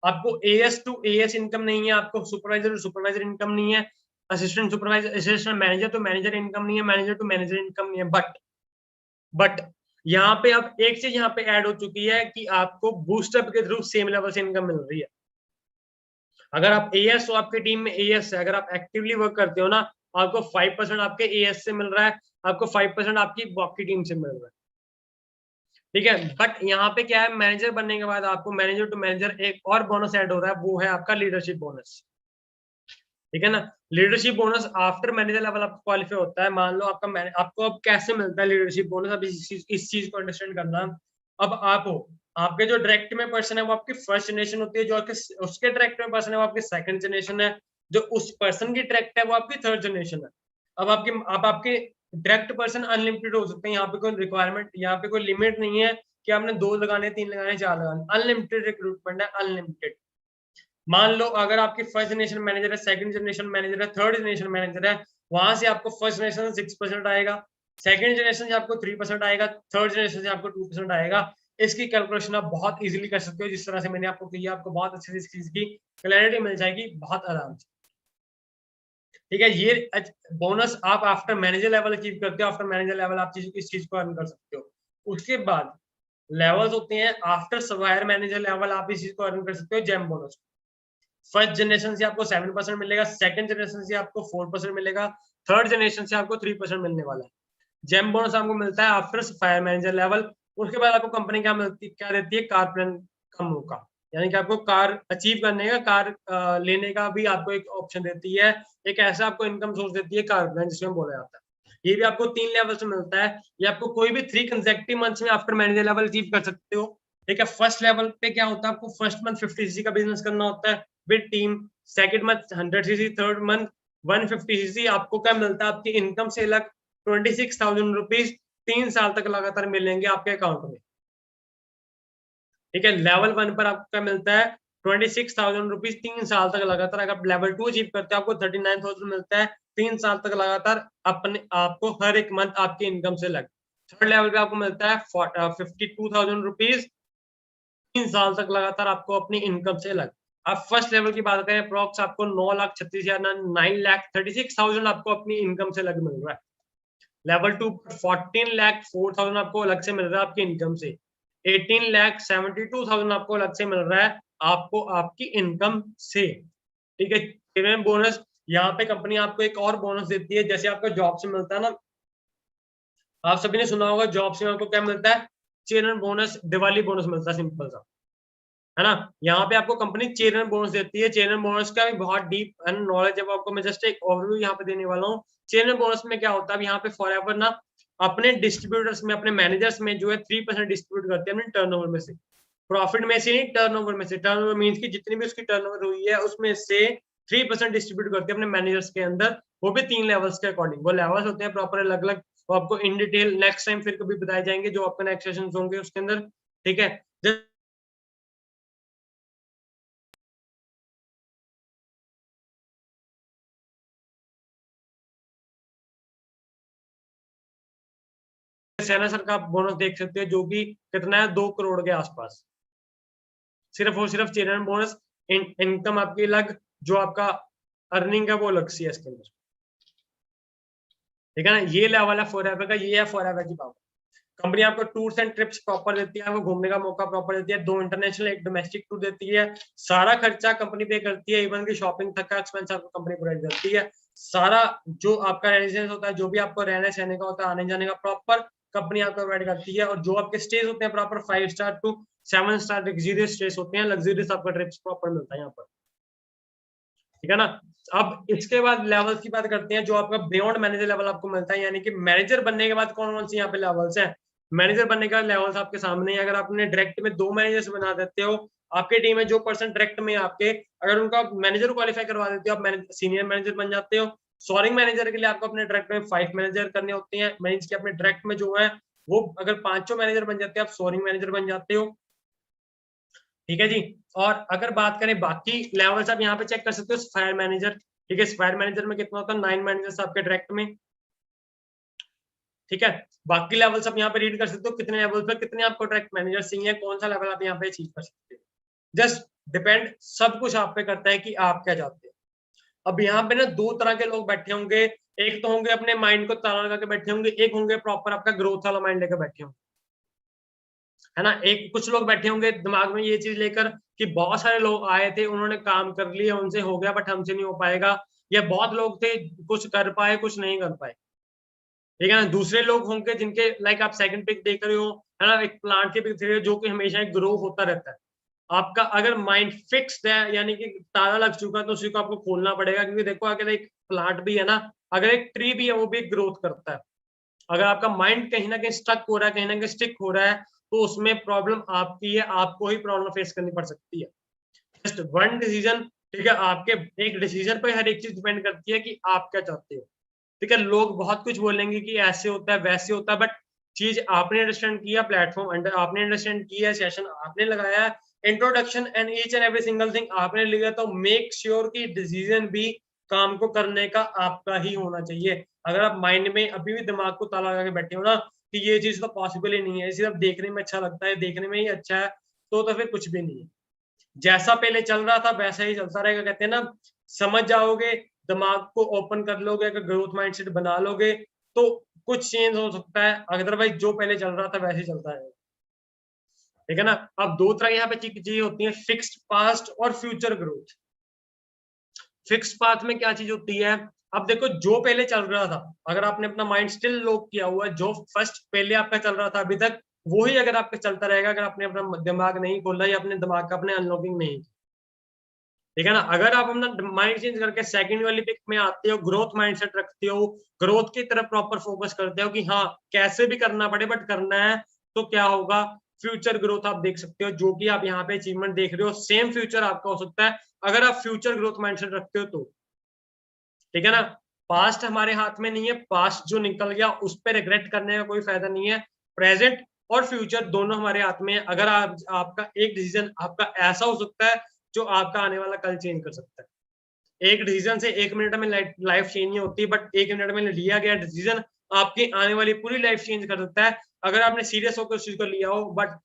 आपको एएस टू एएस इनकम नहीं है, आपको सुपरवाइजर टू सुपरवाइजर इनकम नहीं है, assistant supervisor assistant manager to manager income नहीं है, मैनेजर टू मैनेजर इनकम नहीं है। बट यहाँ पे अब एक चीज यहाँ पे ऐड हो चुकी है कि आपको बूस्टअप के थ्रू सेम लेवल से इनकम मिल रही है। अगर आप एएस हो, आपकी टीम में एएस है, अगर आप एक्टिवली वर्क करते हो ना, आपको 5% आपके एएस से मिल रहा है, आपको 5% आपकी बाकी टीम से मिल रहा है, ठीक है। बट यहाँ पे क्या है, मैनेजर बनने के बाद आपको मैनेजर टू मैनेजर एक और बोनस ऐड हो रहा है, वो है आपका लीडरशिप बोनस, ठीक है ना। Leadership bonus after manager level आपको क्वालिफाई होता है। मान लो आपको अब कैसे मिलता है लीडरशिप बोनस, अब इस चीज को अंडरस्टैंड करना। अब आप हो, आपके जो डायरेक्ट में पर्सन है वो आपकी फर्स्ट जनरेशन होती है, जो आपके उसके डायरेक्ट में पर्सन है वो आपकी सेकंड जनरेशन है, जो उस पर्सन की डायरेक्ट है वो आपकी थर्ड जनरेशन है। अब आपके डायरेक्ट पर्सन अनलिमिटेड हो सकते हैं, यहाँ पे कोई रिक्वायरमेंट, यहाँ पे कोई लिमिट नहीं है कि आपने 2 लगाने, 3 लगाने, 4 लगाने, अनलिमिटेड रिक्रूटमेंट है, अनलिमिटेड। मान लो अगर आपकी फर्स्ट जनरेशन मैनेजर है, सेकंड जनरेशन मैनेजर है, थर्ड जनरेशन मैनेजर है, वहां से आपको फर्स्ट जनरेशन से 6% आएगा, सेकंड जनरेशन से आपको 3% आएगा, थर्ड जनरेशन से आपको 2% आएगा। इसकी कैलकुलेशन आप बहुत इजीली कर सकते हो, जिस तरह से मैंने आपको किया, आपको बहुत अच्छे से इस चीज की क्लैरिटी मिल जाएगी बहुत आराम से। ठीक है, ये बोनस आप आफ्टर मैनेजर लेवल अचीव करते हो, आफ्टर मैनेजर लेवल आप इस चीज को अर्न कर सकते हो। उसके बाद लेवल्स होते हैं, आफ्टर सप्लायर मैनेजर लेवल आप इस चीज को अर्न कर सकते हो, जेम बोनस। फर्स्ट जनरेशन से आपको 7% मिलेगा, सेकंड जनरेशन से आपको 4% मिलेगा, थर्ड जनरेशन से आपको 3% मिलने वाला है। जेम बोनस आपको मिलता है आफ्टर फायर मैनेजर लेवल। उसके बाद आपको कंपनी क्या देती है, कार प्लान का मौका, यानी कि आपको कार अचीव करने का, कार लेने का भी आपको एक ऑप्शन देती है, एक ऐसा आपको इनकम सोर्स देती है कार प्लान, जिसमें बोला जाता है। ये भी आपको 3 लेवल से मिलता है, ये आपको कोई भी 3 कंसेक्टिव मंथ्स में आफ्टर मैनेजर लेवल अचीव कर सकते हो। ठीक है, फर्स्ट लेवल पे क्या होता है, आपको फर्स्ट मंथ 50 सीसी का बिजनेस करना होता है with team, second month 100 CC, third month 150 CC. आपको क्या मिलता है, आपकी इनकम से अलग 26,000 रुपीज 3 साल तक लगातार मिलेंगे आपके अकाउंट में। ठीक है, लेवल 1 पर आपको क्या मिलता है, 26,000 रुपीज 3 साल तक लगातार। अगर आप लेवल 2 अचीव करते हैं, आपको 39,000 मिलता है 3 साल तक लगातार, अपने आपको हर एक मंथ आपकी इनकम से लग। थर्ड लेवल पे आपको मिलता है 52,000 रुपीज 3 साल तक लगातार आपको अपनी इनकम से लग। आप फर्स्ट लेवल की बात करें, अप्रॉक्स आपको 9,36,000 9,36,000 आपको अपनी इनकम से लग मिल रहा है। लेवल 2 पर 14,04,000 आपको अलग से मिल रहा है आपकी इनकम से, 18,72,000 आपको अलग से मिल रहा है आपको आपकी इनकम से। ठीक है, चिल्ड्रन बोनस, यहाँ पे कंपनी आपको एक और बोनस देती है, जैसे आपको जॉब से मिलता है ना, आप सभी ने सुना होगा जॉब से आपको क्या मिलता है, चिल्ड्रन बोनस, दिवाली बोनस मिलता है, सिंपल सा, है ना। यहाँ पे आपको कंपनी चिल्ड्रन बोनस देती है। चिल्ड्रन बोनस का भी बहुत डीप नॉलेज है, आपको मैं जस्ट एक ओवरव्यू यहाँ पे देने वाला हूँ। चिल्ड्रन बोनस में क्या होता है, यहाँ पे फॉरएवर ना अपने डिस्ट्रीब्यूटर्स में, अपने मैनेजर्स में जो है 3% डिस्ट्रीब्यूट करते हैं अपने टर्नओवर में से, प्रॉफिट में से नहीं, टर्नओवर में से। टर्नओवर मींस की जितनी भी उसकी टर्नओवर हुई है उसमें से 3% डिस्ट्रीब्यूट करते हैं अपने मैनेजर्स के अंदर, वो भी 3 लेवल्स के अकॉर्डिंग। वो लेवल्स होते हैं प्रॉपर अलग अलग, वो आपको इन डिटेल नेक्स्ट टाइम फिर कभी बताए जाएंगे, जो आपके नेक्स्ट सेशंस होंगे उसके अंदर। ठीक है, सेना सर का आप बोनस देख सकते हो, जो कि कितना है, 2 करोड़ के आसपास, सिर्फ और सिर्फ चिल्ड्रन बोनस। इनकम आपकी अलग, जो आपका अर्निंग है वो अलग सी है इसके अंदर। ठीक है ना, ये लेवल है फॉरएवर का, ये है फॉरएवर की पावर। कंपनी आपको टूर्स एंड ट्रिप्स प्रॉपर देती है, आपको घूमने का मौका प्रॉपर देती है, 2 इंटरनेशनल, 1 डोमेस्टिक टूर देती है, सारा खर्चा कंपनी पे करती है, इवन की शॉपिंग तक का एक्सपेंस आपको कंपनी प्रोवाइड करती है। सारा जो आपका रेजिडेंस होता है, जो भी आपको रहने सहने का होता है, आने जाने का प्रॉपर कंपनी आपको प्रोवाइड करती है। और जो आपके स्टेज होते हैं proper 5 star to 7 star luxurious stage होते हैं, लग्जरियस आपका ट्रिप्स प्रॉपर मिलता है यहाँ पर। ठीक है ना, अब इसके बाद लेवल्स की बात करते हैं, जो आपका बियॉन्ड मैनेजर लेवल आपको मिलता है, यानी कि मैनेजर बनने के बाद कौन कौन सी यहाँ पे लेवल्स हैं। मैनेजर बनने का लेवल्स आपके सामने है। अगर आपने डायरेक्ट में 2 मैनेजर्स बना देते हो, आपके टीम में जो पर्सन डायरेक्ट में आपके, अगर उनका मैनेजर क्वालिफाई करवा देते हो, आप सीनियर मैनेजर बन जाते हो। सोरिंग मैनेजर के लिए आपको अपने डायरेक्ट में 5 मैनेजर करने होते हैं, मैनेज के अपने डायरेक्ट में जो है वो, अगर 5 मैनेजर बन जाते हैं, आप सोरिंग मैनेजर बन जाते हो। ठीक है जी, और अगर बात करें बाकी लेवल्स, आप यहाँ पे चेक कर सकते हो फायर मैनेजर। ठीक है, फायर मैनेजर में कितना होता है, 9 मैनेजर्स आपके डायरेक्ट में। ठीक है, बाकी लेवल्स आप यहाँ पे रीड कर सकते हो, कितने लेवल पर कितने आपको डायरेक्ट मैनेजर चाहिए, कौन सा लेवल आप यहाँ पे अचीव कर सकते हो। जस्ट डिपेंड, सब कुछ आप पे करता है कि आप क्या चाहते हो। अब यहाँ पे ना 2 तरह के लोग बैठे होंगे, एक तो होंगे अपने माइंड को ताला लगा के बैठे होंगे, एक होंगे प्रॉपर आपका ग्रोथ वाला माइंड लेकर बैठे होंगे, है ना। एक कुछ लोग बैठे होंगे दिमाग में ये चीज लेकर कि बहुत सारे लोग आए थे, उन्होंने काम कर लिया, उनसे हो गया, बट हमसे नहीं हो पाएगा। या बहुत लोग थे, कुछ कर पाए, कुछ नहीं कर पाए। ठीक है ना, दूसरे लोग होंगे जिनके लाइक आप सेकंड पिक देख रहे हो, है ना, एक प्लांट की पिक देख रहे हो, जो कि हमेशा एक ग्रो होता रहता है। आपका अगर माइंड फिक्स्ड है, यानी कि ताला लग चुका है, तो उसी को आपको खोलना पड़ेगा, क्योंकि देखो अगर एक प्लांट भी है ना, अगर एक ट्री भी है, वो भी ग्रोथ करता है। अगर आपका माइंड कहीं ना कहीं स्टक हो रहा है, कहीं ना कहीं स्टिक हो रहा है, तो उसमें प्रॉब्लम आपकी है, आपको ही प्रॉब्लम फेस करनी पड़ सकती है। जस्ट वन डिसीजन, ठीक है, आपके एक डिसीजन पर हर एक चीज डिपेंड करती है कि आप क्या चाहते हो। ठीक है, लोग बहुत कुछ बोलेंगे कि ऐसे होता है वैसे होता है, बट चीज आपने अंडरस्टैंड किया, प्लेटफॉर्म अंडर आपने अंडरस्टैंड किया, सेशन आपने लगाया, introduction and each and every single thing आपने लिया, तो मेक श्योर कि डिसीजन भी काम को करने का आपका ही होना चाहिए। अगर आप माइंड में अभी भी दिमाग को ताला लगा के बैठे हो ना कि ये चीज तो पॉसिबल ही नहीं है, सिर्फ देखने में अच्छा लगता है, देखने में ही अच्छा है, तो फिर कुछ भी नहीं है। जैसा पहले चल रहा था वैसा ही चलता रहेगा। कहते हैं ना, समझ जाओगे, दिमाग को ओपन कर लोगे, अगर ग्रोथ माइंडसेट बना लोगे, तो कुछ चेंज हो सकता है, अदरवाइज जो पहले चल रहा था वैसे ही चलता रहेगा। ठीक है ना। अब दो तरह यहाँ पे चीजें होती है, फिक्स्ड पास्ट और फ्यूचर ग्रोथ। फिक्स्ड पाथ में क्या चीज होती है, अब देखो जो पहले चल रहा था, अगर आपने अपना माइंड स्टिल लॉक किया हुआ है, जो फर्स्ट पहले आपका चल रहा था अभी तक, वही अगर आपका चलता रहेगा, अगर आपने अपना दिमाग नहीं खोला या अपने दिमाग का अपने अनलॉकिंग नहीं। ठीक है ना। अगर आप अपना माइंड चेंज करके सेकंड वाली पिक में आते हो, ग्रोथ माइंडसेट रखते हो, ग्रोथ की तरफ प्रॉपर फोकस करते हो कि हाँ कैसे भी करना पड़े बट करना है, तो क्या होगा, फ्यूचर ग्रोथ आप देख सकते हो। जो कि आप यहाँ पे अचीवमेंट देख रहे हो, सेम फ्यूचर आपका हो सकता है अगर आप फ्यूचर ग्रोथ माइंडसेट रखते हो तो। ठीक है ना। पास्ट हमारे हाथ में नहीं है, पास्ट जो निकल गया उस पर रिग्रेट करने का कोई फायदा नहीं है। प्रेजेंट और फ्यूचर दोनों हमारे हाथ में है। अगर आपका एक डिसीजन आपका ऐसा हो सकता है जो आपका आने वाला कल चेंज कर सकता है। एक डिसीजन से 1 मिनट में लाइफ चेंज नहीं होती, बट 1 मिनट में लिया गया डिसीजन आपकी आने वाली पूरी लाइफ चेंज कर सकता है, अगर आपने सीरियस होकर उस चीज को लिया हो। बट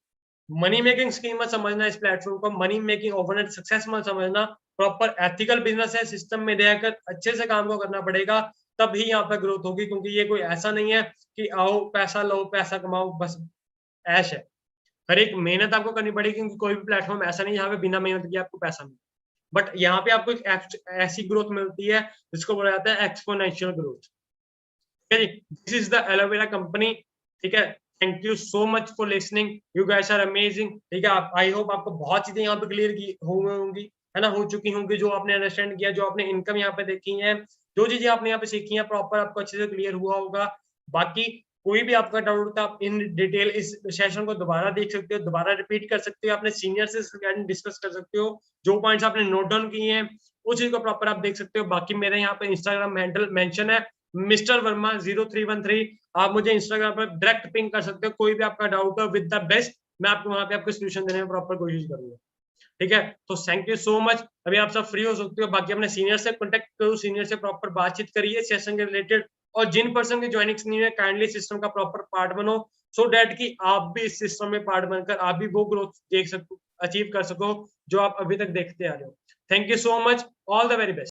मनी मेकिंग स्कीम मत समझना इस प्लेटफॉर्म को, मनी मेकिंग ओवरनाइट सक्सेस मत समझना। प्रॉपर एथिकल बिजनेस है, सिस्टम में रहकर अच्छे से काम को करना पड़ेगा, तभी यहाँ पे ग्रोथ होगी। क्योंकि ये कोई ऐसा नहीं है कि आओ पैसा लो पैसा कमाओ बस ऐश है। हर एक मेहनत आपको करनी पड़ेगी, क्योंकि कोई भी प्लेटफॉर्म ऐसा नहीं है जहाँ पे बिना मेहनत किए आपको पैसा मिले। बट यहाँ पे आपको एक ऐसी ग्रोथ मिलती है जिसको बोला जाता है एक्सपोनेंशियल ग्रोथ। ठीक है जी, this is the aloe vera company. ठीक है, thank you so much for listening, you guys are amazing. ठीक है, आप आई होप आपको बहुत चीजें यहाँ पे क्लियर की होंगी, है ना, हो चुकी होंगी, जो आपने अंडरस्टैंड किया, जो आपने इनकम यहाँ पे देखी है, जो चीजें आपने यहाँ पे सीखी है, प्रॉपर आपको अच्छे से क्लियर हुआ होगा। बाकी कोई भी आपका डाउट था, आप इन डिटेल इस सेशन को दोबारा देख सकते हो, दोबारा रिपीट कर सकते हो, अपने सीनियर से डिस्कस कर सकते हो, जो पॉइंट्स आपने नोट डाउन किए हैं उस चीज को प्रॉपर आप देख सकते हो। बाकी मेरे यहाँ पे इंस्टाग्राम हैंडल मेंशन है, मिस्टर वर्मा 0313। आप मुझे इंस्टाग्राम पर डायरेक्ट पिंग कर सकते हो, कोई भी आपका डाउट हो, विद द बेस्ट मैं आपको वहां पे आपको सोल्यूशन देने में प्रॉपर कोशिश करूंगा। ठीक है, तो थैंक यू सो मच। अभी आप सब फ्री हो सकते हो, बाकी अपने सीनियर से कॉन्टेक्ट करो, सीनियर से प्रॉपर बातचीत करिए सेशन के रिलेटेड, और जिन पर्सन की ज्वाइनिंग नहीं है काइंडली सिस्टम का प्रॉपर पार्ट बनो, सो डैट कि आप भी इस सिस्टम में पार्ट बनकर आप भी वो ग्रोथ देख सको, अचीव कर सको जो आप अभी तक देखते आ रहे हो। Thank you so much, all the very best.